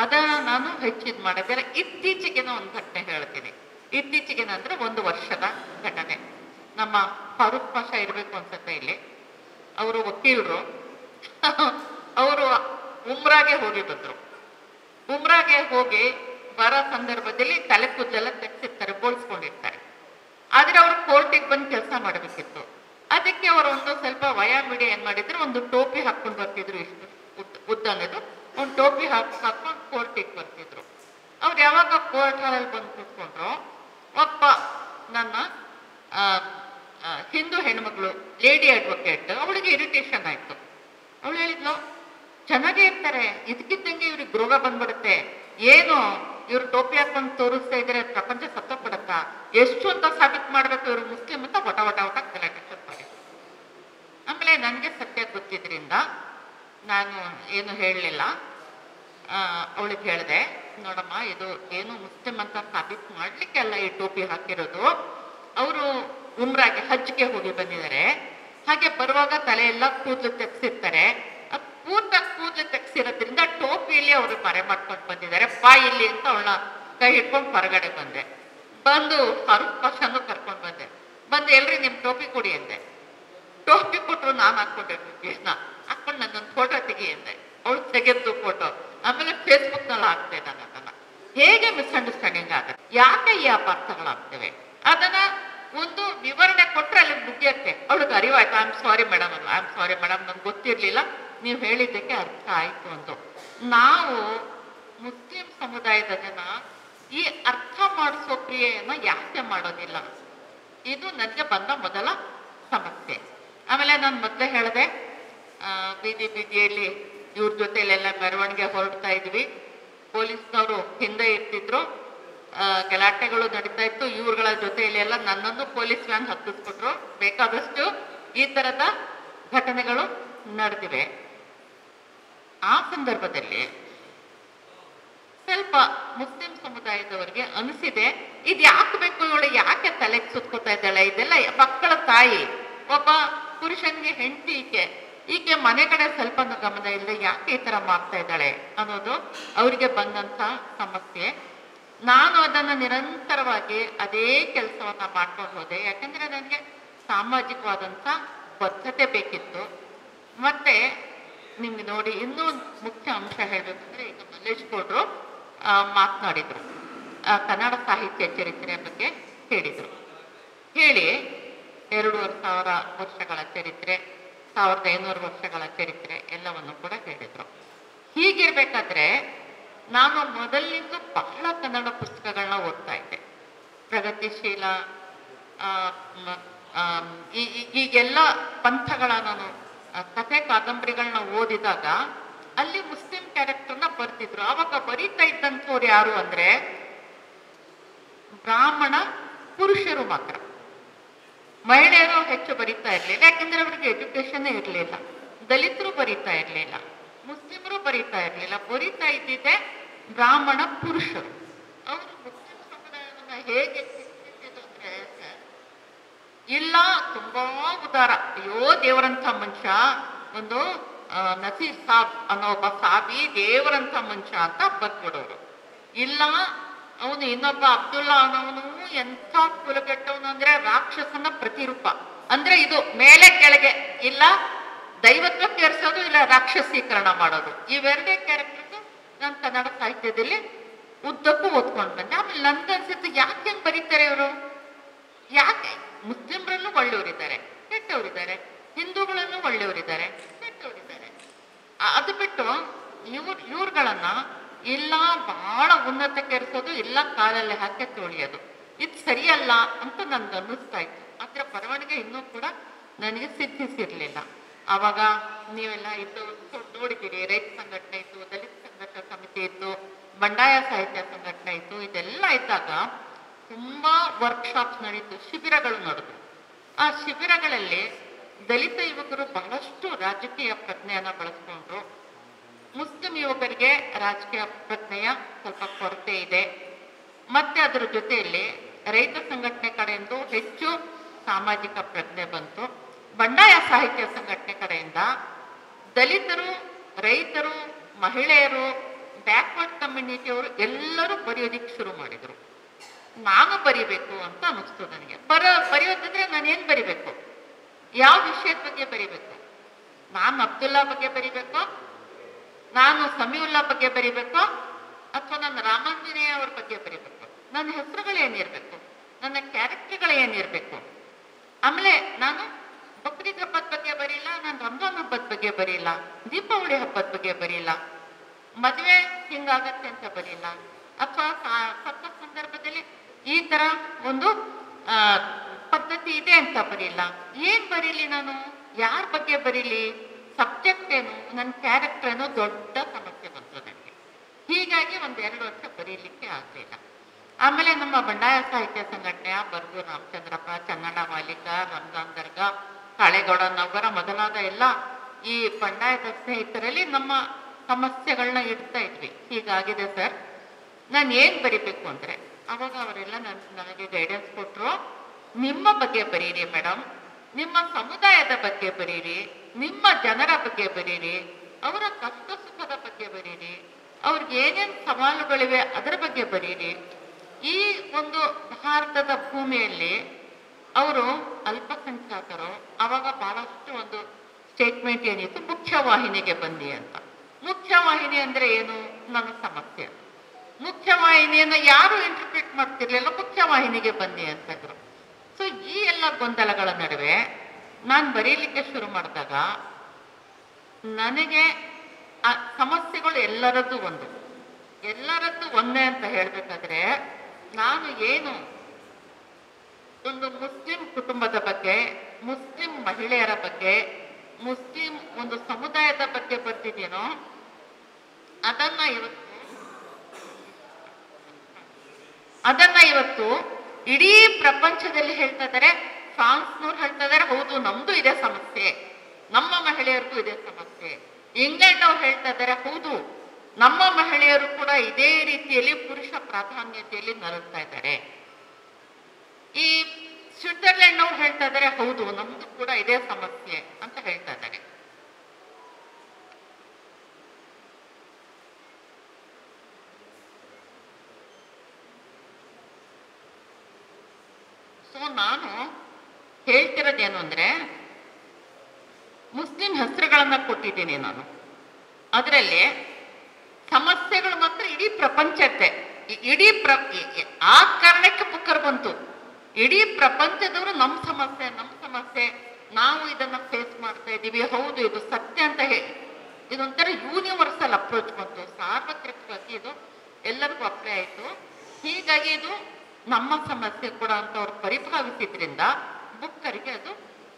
ಅದನ್ನ ನಾನು ಹೆಚ್ಚಿದ್ ಮಾಡಿದ್ರೆ. ಇತ್ತೀಚೆಗೆನ ಒಂದು ಘಟನೆ ಹೇಳ್ತೀನಿ. ಇತ್ತೀಚೆಗೆನಂದ್ರೆ 1 ವರ್ಷದ ಘಟನೆ. ನಮ್ಮ ಫಾರೂಕ್ ಪಾಷಾ ಇರ್ಬೇಕು ಅನ್ಸುತ್ತೆ ಇಲ್ಲಿ, ಅವರು ವಕೀಲರು. ಅವರು ಉಮ್ರಾಗೆ ಹೋಗಿ ಬಂದ್ರು. ಉಮ್ರಾಗೆ ಹೋಗಿ ಬರೋ ಸಂದರ್ಭದಲ್ಲಿ ತಲೆ ಕೂದಲೆಲ್ಲ ತೆಗ್ಸಿರ್ತಾರೆ, ಬೋಳ್ಸ್ಕೊಂಡಿರ್ತಾರೆ. ಆದ್ರೆ ಅವರು ಕೋರ್ಟಿಗೆ ಬಂದು ಕೆಲಸ ಮಾಡಬೇಕಿತ್ತು. ಅದಕ್ಕೆ ಅವರು ಒಂದು ಸ್ವಲ್ಪ ವಯಾಮಿಡಿ ಏನ್ ಮಾಡಿದ್ರು, ಒಂದು ಟೋಪಿ ಹಾಕೊಂಡು ಬರ್ತಿದ್ರು, ಇಷ್ಟು ಉದ್ದ ಅನ್ನೋದು ಒಂದು ಟೋಪಿ ಹಾಕೊಂಡು ಕೋರ್ಟಿಗೆ ಬರ್ತಿದ್ರು. ಅವ್ರು ಯಾವಾಗ ಕೋರ್ಟ್ ಹಾಲಲ್ಲಿ ಬಂದು ಕೂತ್ಕೊಂಡ್ರು, ಒಬ್ಬ ನನ್ನ ಹಿಂದೂ ಹೆಣ್ಮಗಳು ಲೇಡಿ ಅಡ್ವೊಕೇಟ್, ಅವಳಿಗೆ ಇರಿಟೇಷನ್ ಆಯ್ತು. ಅವಳು ಹೇಳಿದ್ಲು, ಚೆನ್ನಾಗೇ ಇರ್ತಾರೆ, ಇದಕ್ಕಿದ್ದಂಗೆ ಇವ್ರಿಗೆ ರೋಗ ಬಂದ್ಬಿಡುತ್ತೆ, ಏನು ಇವ್ರು ಟೋಪಿ ಹಾಕೊಂಡು ತೋರಿಸ್ತಾ ಇದ್ರೆ ಪ್ರಪಂಚ ಸತ್ತೋಗ್ಬಿಡತ್ತಾ, ಎಷ್ಟು ಅಂತ ಸಾಬೀತು ಮಾಡ್ಬೇಕು ಇವ್ರು ಮುಸ್ಲಿಂ ಅಂತ ಒಟ ಗಲಾಟೆ ಮಾಡಿ. ಆಮೇಲೆ ನನಗೆ ಸತ್ಯ ಗೊತ್ತಿದ್ರಿಂದ ನಾನು ಏನು ಹೇಳಲಿಲ್ಲ. ಅವಳಿಗೆ ಹೇಳಿದೆ, ನೋಡಮ್ಮ, ಇದು ಏನು ಮುಸ್ಲಿಂ ಅಂತ ಸಾಬೀತು ಮಾಡ್ಲಿಕ್ಕೆ ಅಲ್ಲ ಈ ಟೋಪಿ ಹಾಕಿರೋದು. ಅವರು ಉಮ್ರಾಗೆ ಹಜ್ಗೆ ಹೋಗಿ ಬಂದಿದ್ದಾರೆ, ಹಾಗೆ ಬರುವಾಗ ತಲೆ ಎಲ್ಲ ಕೂದಲು ತೆಗ್ಸಿರ್ತಾರೆ. ಪೂರ್ಣ ಕೂದಲು ತೆಗ್ಸಿರೋದ್ರಿಂದ ಟೋಪಿಯಲ್ಲಿ ಅವರು ಮರೆ ಮಾಡ್ಕೊಂಡು ಬಂದಿದ್ದಾರೆ, ಇಲ್ಲಿ ಅಂತ ಅವಳನ್ನ ಕೈ ಹಿಡ್ಕೊಂಡು ಹೊರಗಡೆ ಬಂದೆ. ಬಂದು ಫಾರೂಕ್ ಪಾಷಾನು ಕರ್ಕೊಂಡು ಬಂದು ಎಲ್ರಿ ನಿಮ್ ಟೋಪಿ ಕೊಡಿ ಅಂದೆ. ಟೋಪಿ ಕೊಟ್ಟರು ನಾನು ಹಾಕೊಂಡೆ ಟೋಪಿಯನ್ನ, ಹಾಕೊಂಡು ನನ್ನೊಂದು ಫೋಟೋ ತೆಗಿ ಅಂದೆ. ಅವಳು ತೆಗೆದ್ದು ಫೋಟೋ, ಆಮೇಲೆ ಫೇಸ್ಬುಕ್ ನಲ್ಲಿ ಹಾಕ್ತೆ ನಾನು ಅದನ್ನ. ಹೇಗೆ ಮಿಸ್ಅಂಡರ್ಸ್ಟ್ಯಾಂಡಿಂಗ್ ಆಗುತ್ತೆ, ಯಾಕೆ ಈ ಅಪಾರ್ಥಗಳಾಗ್ತವೆ, ಅದನ್ನ ಒಂದು ವಿವರಣೆ ಕೊಟ್ರೆ ಅಲ್ಲಿ ಮುಗಿಯತ್ತೆ. ಅವಳಿಗೆ ಅರಿವಾಯ್ತು, ಐ ಆಮ್ ಸಾರಿ ಮೇಡಮ್, ನನ್ಗೆ ಗೊತ್ತಿರ್ಲಿಲ್ಲ, ನೀವು ಹೇಳಿದ್ದಕ್ಕೆ ಅರ್ಥ ಆಯ್ತು ಅಂತ. ನಾವು ಮುಸ್ಲಿಂ ಸಮುದಾಯದ ಜನ ಈ ಅರ್ಥ ಮಾಡಿಸೋ ಕ್ರಿಯೆಯನ್ನ ಯಾಕೆ ಮಾಡೋದಿಲ್ಲ, ಇದು ನನಗೆ ಬಂದ ಮೊದಲ ಸಮಸ್ಯೆ. ಆಮೇಲೆ ನಾನು ಮೊದಲೇ ಹೇಳಿದೆ, ಬೀದಿಯಲ್ಲಿ ಇವ್ರ ಜೊತೆಲೆಲ್ಲ ಮೆರವಣಿಗೆ ಹೊರಡ್ತಾ ಇದ್ವಿ, ಪೊಲೀಸ್ನವರು ಹಿಂದೆ ಇರ್ತಿದ್ರು, ಗಲಾಟೆಗಳು ನಡೀತಾ ಇತ್ತು, ಇವ್ರುಗಳ ಜೊತೆಯಲ್ಲಿ ಎಲ್ಲ ನನ್ನನ್ನು ಪೊಲೀಸ್ ವ್ಯಾನ್ ಹತ್ತಿಸ್ಬಿಟ್ರು. ಬೇಕಾದಷ್ಟು ಈ ತರದ ಘಟನೆಗಳು ನಡೆದಿವೆ. ಆ ಸಂದರ್ಭದಲ್ಲಿ ಸ್ವಲ್ಪ ಮುಸ್ಲಿಂ ಸಮುದಾಯದವರಿಗೆ ಅನಿಸಿದೆ, ಇದು ಯಾಕೆ ಬೇಕು, ಇವಳು ಯಾಕೆ ತಲೆಗೆ ಸುತ್ಕೋತಾ ಇದ್ದಾಳೆ, ಇದೆಲ್ಲ ಮಕ್ಕಳ ತಾಯಿ, ಒಬ್ಬ ಪುರುಷನಿಗೆ ಹೆಂಡತಿ, ಈಕೆ ಮನೆ ಕಡೆ ಸ್ವಲ್ಪ ಗಮನ ಇಲ್ಲದೆ ಯಾಕೆ ಈ ತರ ಮಾಡ್ತಾ ಇದ್ದಾಳೆ ಅನ್ನೋದು ಅವರಿಗೆ ಬಂದಂತ ಸಮಸ್ಯೆ. ನಾನು ಅದನ್ನು ನಿರಂತರವಾಗಿ ಅದೇ ಕೆಲಸವನ್ನ ಮಾಡ್ಕೊಂಡು ಹೋದೆ. ಯಾಕಂದ್ರೆ ನನಗೆ ಸಾಮಾಜಿಕವಾದಂತ ಬದ್ಧತೆ ಬೇಕಿತ್ತು. ಮತ್ತೆ ನಿಮ್ಗೆ ನೋಡಿ, ಇನ್ನೂ ಮುಖ್ಯ ಅಂಶ ಹೇಳ್ಬೇಕಂದ್ರೆ, ಈಗ ಮಲ್ಲೇಶ್ ಗೌಡ್ರು ಮಾತನಾಡಿದ್ರು, ಕನ್ನಡ ಸಾಹಿತ್ಯ ಚರಿತ್ರೆ ಬಗ್ಗೆ ಹೇಳಿದ್ರು. ಹೇಳಿ 2500 ವರ್ಷಗಳ ಚರಿತ್ರೆ, 1500 ವರ್ಷಗಳ ಚರಿತ್ರೆ ಎಲ್ಲವನ್ನು ಕೂಡ ಹೇಳಿದ್ರು. ಹೀಗಿರ್ಬೇಕಾದ್ರೆ ನಾನು ಮೊದಲಿನಿಂದ ಬಹಳ ಕನ್ನಡ ಪುಸ್ತಕಗಳನ್ನ ಓದ್ತಾ ಇದ್ದೆ. ಪ್ರಗತಿಶೀಲ, ಈಗೆಲ್ಲ ಪಂಥಗಳ ನಾನು ಕಥೆ ಕಾದಂಬರಿಗಳನ್ನ ಓದಿದಾಗ ಅಲ್ಲಿ ಮುಸ್ಲಿಂ ಕ್ಯಾರೆಕ್ಟರ್ನ ಬರ್ತಿದ್ರು. ಆವಾಗ ಬರೀತಾ ಇದ್ದಂಥವ್ರು ಯಾರು ಅಂದ್ರೆ ಬ್ರಾಹ್ಮಣ ಪುರುಷರು ಮಾತ್ರ, ಮಹಿಳೆಯರು ಹೆಚ್ಚು ಬರೀತಾ ಇರ್ಲಿಲ್ಲ. ಯಾಕಂದ್ರೆ ಅವ್ರಿಗೆ ಎಜುಕೇಶನ್ ಇರ್ಲಿಲ್ಲ. ದಲಿತರು ಬರೀತಾ ಇರ್ಲಿಲ್ಲ, ಮುಸ್ಲಿಮರು ಬರೀತಾ ಇರ್ಲಿಲ್ಲ. ಬರೀತಾ ಇದ್ದಿದ್ದೆ ಬ್ರಾಹ್ಮಣ ಪುರುಷರು. ಅವರು ಮುಸ್ಲಿಂ ಸಮುದಾಯವನ್ನ ಹೇಗೆ ಚಿತ್ರಿಸಿದ್ರು ಅಂದ್ರೆ, ಇಲ್ಲ ತುಂಬಾ ಉದಾರ, ಅಯ್ಯೋ ದೇವರಂತ ಮನುಷ್ಯ, ಒಂದು ನಸೀರ್ ಸಾಬ್ ಅನ್ನೋ ಒಬ್ಬ ಸಾಬಿ ದೇವರಂತ ಮನುಷ್ಯ ಅಂತ ಬರ್ಬಿಡೋರು. ಇಲ್ಲ ಅವನು ಇನ್ನೊಬ್ಬ ಅಬ್ದುಲ್ಲಾ ಅನ್ನೋನು ಎಂಥ ಕುಲಗೆಟ್ಟವನು ಅಂದ್ರೆ ರಾಕ್ಷಸನ ಪ್ರತಿರೂಪ. ಅಂದ್ರೆ ಇದು ಮೇಲೆ ಕೆಳಗೆ, ಇಲ್ಲ ದೈವತ್ವಕ್ಕೆ ಏರಿಸೋದು, ಇಲ್ಲ ರಾಕ್ಷಸೀಕರಣ ಮಾಡೋದು. ಇವೆರಡೇ ಕ್ಯಾರೆಕ್ಟರ್ ನಾನು ಕನ್ನಡ ಸಾಹಿತ್ಯದಲ್ಲಿ ಉದ್ದಕ್ಕೂ ಓದ್ಕೊಂಡು ಬಂದೆ. ಆಮೇಲೆ ನನ್ಗನ್ಸುತ್ತೆ, ಯಾಕೆ ಹೆಂಗ್ ಬರೀತಾರೆ ಇವರು, ಯಾಕೆ ಮುಸ್ಲಿಮ್ರಲ್ಲೂ ಒಳ್ಳೆಯವರಿದ್ದಾರೆ, ಕೆಟ್ಟವರಿದ್ದಾರೆ, ಹಿಂದೂಗಳಲ್ಲೂ ಒಳ್ಳೆಯವರಿದ್ದಾರೆ, ಕೆಟ್ಟವರಿದ್ದಾರೆ. ಅದು ಬಿಟ್ಟು ಇವ್ರುಗಳನ್ನ ಇಲ್ಲ ಬಹಳ ಉನ್ನತಕ್ಕೆ ಏರಿಸೋದು, ಇಲ್ಲ ಕಾಲಲ್ಲಿ ಹಾಕಿ ತೊಳೆಯೋದು, ಇದು ಸರಿಯಲ್ಲ ಅಂತ ನನ್ಗೆ ಅನ್ನಿಸ್ತಾ ಇತ್ತು. ಆದ್ರೆ ಕೂಡ ನನಗೆ ಸಿದ್ಧಿಸಿರ್ಲಿಲ್ಲ. ಆವಾಗ ನೀವೆಲ್ಲ ಇದ್ದು ನೋಡಿದ್ದೀರಿ, ರೈತ ಸಂಘಟನೆ ಇತ್ತು, ದಲಿತ ಸಂಘರ್ಷ ಸಮಿತಿ ಇತ್ತು, ಬಂಡಾಯ ಸಾಹಿತ್ಯ ಸಂಘಟನೆ ಇತ್ತು. ಇದೆಲ್ಲ ಇದ್ದಾಗ ತುಂಬಾ ವರ್ಕ್ಶಾಪ್ಸ್ ನಡೀತು, ಶಿಬಿರಗಳು ನಡೆದು. ಆ ಶಿಬಿರಗಳಲ್ಲಿ ದಲಿತ ಯುವಕರು ಬಹಳಷ್ಟು ರಾಜಕೀಯ ಪ್ರಜ್ಞೆಯನ್ನ ಬಳಸ್ಕೊಂಡ್ರು. ಮುಸ್ಲಿಂ ಯುವಕರಿಗೆ ರಾಜಕೀಯ ಪ್ರಜ್ಞೆಯ ಸ್ವಲ್ಪ ಕೊರತೆ ಇದೆ. ಮತ್ತೆ ಅದರ ಜೊತೆಯಲ್ಲಿ ರೈತ ಸಂಘಟನೆ ಕಡೆಯಿಂದ ಹೆಚ್ಚು ಸಾಮಾಜಿಕ ಪ್ರಜ್ಞೆ ಬಂತು. ಬಂಡಾಯ ಸಾಹಿತ್ಯ ಸಂಘಟನೆ ಕಡೆಯಿಂದ ದಲಿತರು, ರೈತರು, ಮಹಿಳೆಯರು, ಬ್ಯಾಕ್ವರ್ಡ್ ಕಮ್ಯುನಿಟಿಯವರು ಎಲ್ಲರೂ ಬರೆಯೋದಿಕ್ಕೆ ಶುರು ಮಾಡಿದ್ರು. ನಾನು ಬರಿಬೇಕು ಅಂತ ಅನಿಸ್ತು ನನಗೆ. ಬರೆಯೋದಿದ್ರೆ ನಾನು ಏನ್ ಬರಿಬೇಕು, ಯಾವ ವಿಷಯದ ಬಗ್ಗೆ ಬರಿಬೇಕು? ನಾನು ಅಬ್ದುಲ್ಲಾ ಬಗ್ಗೆ ಬರಿಬೇಕು, ನಾನು ಸಮೀವುಲ್ಲಾ ಬಗ್ಗೆ ಬರಿಬೇಕು, ಅಥವಾ ನನ್ನ ರಾಮಾಂಜನೇಯ ಅವ್ರ ಬಗ್ಗೆ ಬರಿಬೇಕು? ನನ್ನ ಹೆಸರುಗಳು ಏನಿರ್ಬೇಕು, ನನ್ನ ಕ್ಯಾರೆಕ್ಟರ್ಗಳು ಏನಿರ್ಬೇಕು? ಆಮೇಲೆ ನಾನು ಬಕ್ರೀದ್ ಹಬ್ಬದ ಬಗ್ಗೆ ಬರೀಲ್ಲ, ನಾನು ರಂಜಾನ್ ಹಬ್ಬದ ಬಗ್ಗೆ ಬರೀಲ್ಲ, ದೀಪಾವಳಿ ಹಬ್ಬದ ಬಗ್ಗೆ ಬರೀಲ್ಲ, ಮದುವೆ ಹಿಂಗಾಗತ್ತೆ ಅಂತ ಬರೀಲ್ಲ, ಅಥವಾ ಸತ್ತ ಸಂದರ್ಭದಲ್ಲಿ ಈ ತರ ಒಂದು ಪದ್ಧತಿ ಇದೆ ಅಂತ ಬರೀಲ್ಲ. ಏನ್ ಬರೀಲಿ ನಾನು, ಯಾರ ಬಗ್ಗೆ ಬರೀಲಿ, ಸಬ್ಜೆಕ್ಟ್ ಏನು, ನನ್ನ ಕ್ಯಾರೆಕ್ಟರ್ ಏನೋ ದೊಡ್ಡ ಸಮಸ್ಯೆ ಬಂತು ನನಗೆ. ಹೀಗಾಗಿ 1-2 ವರ್ಷ ಬರೀಲಿಕ್ಕೆ ಆಗಲಿಲ್ಲ. ಆಮೇಲೆ ನಮ್ಮ ಬಂಡಾಯ ಸಾಹಿತ್ಯ ಸಂಘಟನೆಯ ಬರ್ಗು ರಾಮಚಂದ್ರಪ್ಪ, ಚನ್ನಣ್ಣ ಮಾಲೀಕ, ರಂಜಾನ್ ದರ್ಗಾ, ಕಾಳೇಗೌಡ ನವರ ಮೊದಲಾದ ಎಲ್ಲ ಈ ಬಂಡಾಯದ ಸ್ನೇಹಿತರಲ್ಲಿ ನಮ್ಮ ಸಮಸ್ಯೆಗಳನ್ನ ಇಡ್ತಾ ಇದ್ವಿ. ಹೀಗಾಗಿದೆ ಸರ್, ನಾನು ಏನ್ ಬರಿಬೇಕು ಅಂದ್ರೆ, ಅವಾಗ ಅವರೆಲ್ಲ ನನಗೆ ಗೈಡೆನ್ಸ್ ಕೊಟ್ರು. ನಿಮ್ಮ ಬಗ್ಗೆ ಬರೀರಿ ಮೇಡಮ್, ನಿಮ್ಮ ಸಮುದಾಯದ ಬಗ್ಗೆ ಬರೀರಿ, ನಿಮ್ಮ ಜನರ ಬಗ್ಗೆ ಬರೀರಿ, ಅವರ ಕಷ್ಟ ಸುಖದ ಬಗ್ಗೆ ಬರೀರಿ, ಅವ್ರಿಗೆ ಏನೇನು ಸವಾಲುಗಳಿವೆ ಅದರ ಬಗ್ಗೆ ಬರೀರಿ. ಈ ಒಂದು ಭಾರತದ ಭೂಮಿಯಲ್ಲಿ ಅವರು ಅಲ್ಪಸಂಖ್ಯಾತರು. ಅವಾಗ ಬಹಳಷ್ಟು ಒಂದು ಸ್ಟೇಟ್ಮೆಂಟ್ ಏನಿತ್ತು, ಮುಖ್ಯವಾಹಿನಿಗೆ ಬನ್ನಿ ಅಂತ. ಮುಖ್ಯವಾಹಿನಿ ಅಂದ್ರೆ ಏನು, ನನ್ನ ಸಮಸ್ಯೆ. ಮುಖ್ಯವಾಹಿನಿಯನ್ನ ಯಾರು ಇಂಟರ್ಪ್ರಿಟ್ ಮಾಡ್ತಿರ್ಲಿಲ್ಲ, ಮುಖ್ಯವಾಹಿನಿಗೆ ಬನ್ನಿ ಅಂತಂದ್ರು. ಸೊ ಈ ಎಲ್ಲ ಗೊಂದಲಗಳ ನಡುವೆ ನಾನು ಬರೀಲಿಕ್ಕೆ ಶುರು ಮಾಡಿದಾಗ ನನಗೆ ಆ ಸಮಸ್ಯೆಗಳು ಎಲ್ಲರದ್ದು ಒಂದೇ ಅಂತ ಹೇಳ್ಬೇಕಾದ್ರೆ, ನಾನು ಏನು ಒಂದು ಮುಸ್ಲಿಂ ಕುಟುಂಬದ ಬಗ್ಗೆ, ಮುಸ್ಲಿಂ ಮಹಿಳೆಯರ ಬಗ್ಗೆ, ಮುಸ್ಲಿಂ ಒಂದು ಸಮುದಾಯದ ಬಗ್ಗೆ ಬರ್ತಿದ್ದೀನೋ ಅದನ್ನ ಇವತ್ತು ಇಡೀ ಪ್ರಪಂಚದಲ್ಲಿ ಹೇಳ್ತಾ ಇದ್ದಾರೆ. ಫ್ರಾನ್ಸ್ನವ್ರು ಹೇಳ್ತಾ ಇದಾರೆ, ಹೌದು ನಮ್ದು ಇದೇ ಸಮಸ್ಯೆ, ನಮ್ಮ ಮಹಿಳೆಯರಿಗೂ ಇದೇ ಸಮಸ್ಯೆ. ಇಂಗ್ಲೆಂಡ್ ಅವ್ರು ಹೇಳ್ತಾ ಇದ್ದಾರೆ, ಹೌದು ನಮ್ಮ ಮಹಿಳೆಯರು ಕೂಡ ಇದೇ ರೀತಿಯಲ್ಲಿ ಪುರುಷ ಪ್ರಾಧಾನ್ಯತೆಯಲ್ಲಿ ನರಳ್ತಾ ಇದ್ದಾರೆ. ಈ ಸ್ವಿಟ್ಜರ್ಲೆಂಡ್ ಅವ್ರು ಹೇಳ್ತಾ ಇದ್ದಾರೆ, ಹೌದು ನಮ್ದು ಕೂಡ ಇದೇ ಸಮಸ್ಯೆ ಅಂತ ಹೇಳ್ತಾ ಇದ್ದಾರೆ. ಸೊ ನಾನು ಹೇಳ್ತಿರೋದೇನು ಅಂದ್ರೆ, ಮುಸ್ಲಿಂ ಹೆಸರುಗಳನ್ನ ಕೊಟ್ಟಿದ್ದೀನಿ ನಾನು. ಅದರಲ್ಲಿ ಸಮಸ್ಯೆಗಳು ಮಾತ್ರ ಇಡೀ ಪ್ರಪಂಚದ್ದೇ. ಆ ಕಾರಣಕ್ಕೆ ಬುಕ್ಕರ್ ಬಂತು. ಇಡೀ ಪ್ರಪಂಚದವರು ನಮ್ಮ ಸಮಸ್ಯೆ, ನಾವು ಇದನ್ನ ಫೇಸ್ ಮಾಡ್ತಾ ಇದ್ದೀವಿ, ಹೌದು ಇದು ಸತ್ಯ ಅಂತ ಹೇಳಿ ಇದೊಂಥರ ಯೂನಿವರ್ಸಲ್ ಅಪ್ರೋಚ್ ಬಂತು. ಸಾರ್ವತ್ರಿಕವಾಗಿ ಇದು ಎಲ್ಲರಿಗೂ ಅಪ್ಲೈ ಆಯ್ತು. ಹೀಗಾಗಿ ಇದು ನಮ್ಮ ಸಮಸ್ಯೆ ಕೂಡ ಅಂತ ಅವ್ರು ಪರಿಭಾವಿಸಿದ್ರಿಂದ ಬುಕ್ಕರಿಗೆ ಅದು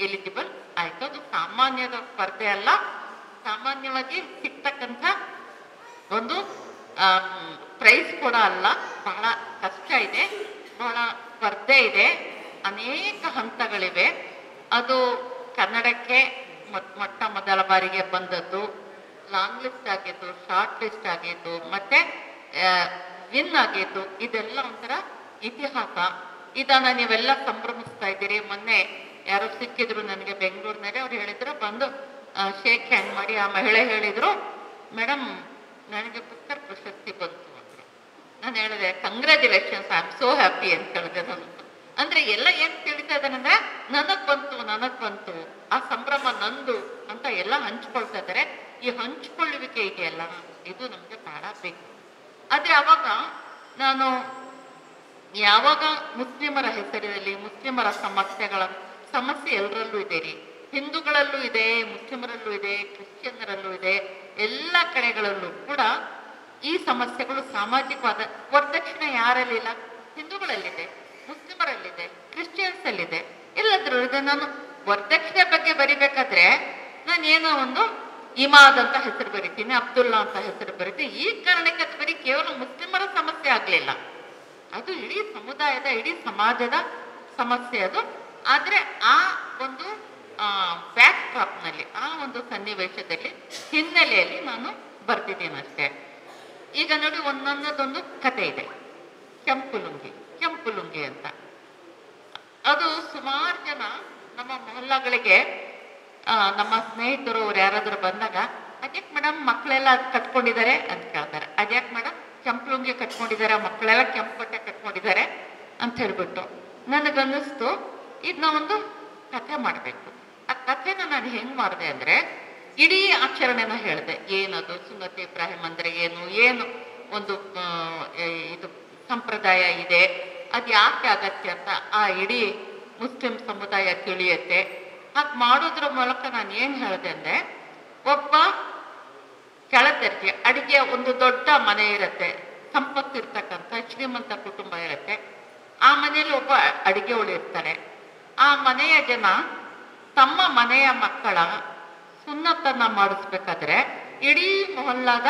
ಎಲಿಜಿಬಲ್ ಆಯ್ತು. ಅದು ಸಾಮಾನ್ಯದ ಸ್ಪರ್ಧೆ ಅಲ್ಲ, ಸಾಮಾನ್ಯವಾಗಿ ಸಿಗ್ತಕ್ಕಂಥ ಒಂದು ಪ್ರೈಸ್ ಕೂಡ ಅಲ್ಲ. ಬಹಳ ಕಷ್ಟ ಇದೆ, ಬಹಳ ಸ್ಪರ್ಧೆ ಇದೆ, ಅನೇಕ ಹಂತಗಳಿವೆ. ಅದು ಕನ್ನಡಕ್ಕೆ ಮೊಟ್ಟ ಮೊದಲ ಬಾರಿಗೆ ಬಂದದ್ದು, ಲಾಂಗ್ ಲಿಸ್ಟ್ ಆಗಿದ್ದು, ಶಾರ್ಟ್ ಲಿಸ್ಟ್ ಆಗಿದ್ದು, ಮತ್ತೆ ವಿನ್ ಆಗಿದ್ದು, ಇದೆಲ್ಲ ಒಂಥರ ಇತಿಹಾಸ. ಇದನ್ನ ನೀವೆಲ್ಲ ಸಂಭ್ರಮಿಸ್ತಾ ಇದ್ದೀರಿ. ಮೊನ್ನೆ ಯಾರೋ ಸಿಕ್ಕಿದ್ರು ನನಗೆ ಬೆಂಗಳೂರಿನಲ್ಲಿ, ಅವ್ರು ಹೇಳಿದ್ರು, ಬಂದು ಶೇಕ್ ಹ್ಯಾಂಡ್ ಮಾಡಿ ಆ ಮಹಿಳೆ ಹೇಳಿದ್ರು, ಮೇಡಮ್ ನನಗೆ ಬುಕ್ಕರ್ ಪ್ರಶಸ್ತಿ ಬಂತು ಅಂದ್ರು. ನಾನು ಹೇಳಿದೆ, congratulations, I am so happy ಅಂತ ಹೇಳಿದೆ ನಾನು. ಅಂದ್ರೆ ಎಲ್ಲ ಏನ್ ತಿಳಿತಾ ಇದ್ದಾನಂದ್ರೆ, ನನಗ್ ಬಂತು, ಆ ಸಂಭ್ರಮ ನಂದು ಅಂತ ಎಲ್ಲ ಹಂಚ್ಕೊಳ್ತಾ ಇದ್ದಾರೆ. ಈ ಹಂಚ್ಕೊಳ್ಳುವಿಕೆ ಇದೆಯಲ್ಲ, ಇದು ನಮ್ಗೆ ಬಹಳ ಬೇಕು. ಆದ್ರೆ ಅವಾಗ ನಾನು ಯಾವಾಗ ಮುಸ್ಲಿಮರ ಹೆಸರಿನಲ್ಲಿ ಮುಸ್ಲಿಮರ ಸಮಸ್ಯೆ ಎಲ್ಲರಲ್ಲೂ ಇದೆ ರೀ, ಹಿಂದೂಗಳಲ್ಲೂ ಇದೆ, ಮುಸ್ಲಿಮರಲ್ಲೂ ಇದೆ, ಕ್ರಿಶ್ಚಿಯನ್ನರಲ್ಲೂ ಇದೆ, ಎಲ್ಲ ಕಡೆಗಳಲ್ಲೂ ಕೂಡ ಈ ಸಮಸ್ಯೆಗಳು ಸಾಮಾಜಿಕವಾದ ವರದಕ್ಷಿಣೆ ಯಾರಲ್ಲಿಲ್ಲ, ಹಿಂದೂಗಳಲ್ಲಿದೆ, ಮುಸ್ಲಿಮರಲ್ಲಿದೆ, ಕ್ರಿಶ್ಚಿಯನ್ಸ್ ಅಲ್ಲಿದೆ, ಎಲ್ಲದ್ರೂ ಇದೆ. ನಾನು ವರದಕ್ಷಿಣೆ ಬಗ್ಗೆ ಬರಿಬೇಕಾದ್ರೆ ನಾನು ಏನೋ ಒಂದು ಇಮಾದ್ ಅಂತ ಹೆಸರು ಬರಿತೀನಿ, ಅಬ್ದುಲ್ಲಾ ಅಂತ ಹೆಸರು ಬರಿತೀನಿ. ಈ ಕಾರಣಕ್ಕೆ ಅದು ಬರೀ ಕೇವಲ ಮುಸ್ಲಿಮರ ಸಮಸ್ಯೆ ಆಗ್ಲಿಲ್ಲ, ಅದು ಇಡೀ ಸಮುದಾಯದ ಇಡೀ ಸಮಾಜದ ಸಮಸ್ಯೆ ಅದು. ಆದ್ರೆ ಆ ಒಂದು ಬ್ಯಾಕ್ ಡ್ರಾಪ್ ನಲ್ಲಿ, ಆ ಒಂದು ಸನ್ನಿವೇಶದಲ್ಲಿ, ಹಿನ್ನೆಲೆಯಲ್ಲಿ ನಾನು ಬರ್ತಿದ್ದೀನಿ ಅಷ್ಟೇ. ಈಗ ನೋಡಿ, ಒಂದೊಂದೊಂದು ಕತೆ ಇದೆ. ಕೆಂಪು ಲುಂಗಿ ಅಂತ, ಅದು ಸುಮಾರು ಜನ ನಮ್ಮ ಮೊಹಲ್ಲಾಗಳಿಗೆ, ನಮ್ಮ ಸ್ನೇಹಿತರು ಅವ್ರು ಯಾರಾದ್ರೂ ಬಂದಾಗ, ಅದ್ಯಾಕೆ ಮೇಡಮ್ ಮಕ್ಕಳೆಲ್ಲ ಅದು ಕಟ್ಕೊಂಡಿದ್ದಾರೆ ಅಂತ ಕೇಳ್ತಾರೆ. ಅದ್ಯಾಕೆ ಮೇಡಮ್ ಕೆಂಪು ಲುಂಗಿ ಕಟ್ಕೊಂಡಿದ್ದಾರೆ, ಮಕ್ಕಳೆಲ್ಲ ಕೆಂಪು ಬಟ್ಟೆ ಕಟ್ಕೊಂಡಿದ್ದಾರೆ ಅಂತ ಹೇಳ್ಬಿಟ್ಟು ನನಗನ್ನಿಸ್ತು ಇದನ್ನ ಒಂದು ಕಥೆ ಮಾಡಬೇಕು. ಆ ಕಥೆನ ನಾನು ಹೆಂಗ್ ಮಾಡಿದೆ ಅಂದ್ರೆ, ಇಡೀ ಆಚರಣೆನ ಹೇಳಿದೆ. ಏನದು ಸುನ್ನತಿ ಇಬ್ರಾಹಿಂ ಅಂದ್ರೆ ಏನು ಒಂದು ಇದು ಸಂಪ್ರದಾಯ ಇದೆ, ಅದು ಯಾಕೆ ಅಗತ್ಯ ಅಂತ ಆ ಇಡೀ ಮುಸ್ಲಿಂ ಸಮುದಾಯ ತಿಳಿಯುತ್ತೆ. ಹಾಗೆ ಮಾಡೋದ್ರ ಮೂಲಕ ನಾನು ಏನ್ ಹೇಳಿದೆ ಅಂದ್ರೆ, ಒಬ್ಬ ಕೆಳದರ್ಜೆ ಅಡಿಗೆ ಒಂದು ದೊಡ್ಡ ಮನೆ ಇರುತ್ತೆ, ಸಂಪತ್ತಿರ್ತಕ್ಕಂಥ ಶ್ರೀಮಂತ ಕುಟುಂಬ ಇರುತ್ತೆ. ಆ ಮನೆಯಲ್ಲಿ ಒಬ್ಬ ಅಡಿಗೆವಳು ಇರ್ತಾಳೆ. ಆ ಮನೆಯ ಜನ ತಮ್ಮ ಮನೆಯ ಮಕ್ಕಳ ಸುನ್ನತ್ತನ್ನ ಮಾಡಿಸ್ಬೇಕಾದ್ರೆ ಇಡೀ ಮೊಹಲ್ಲಾದ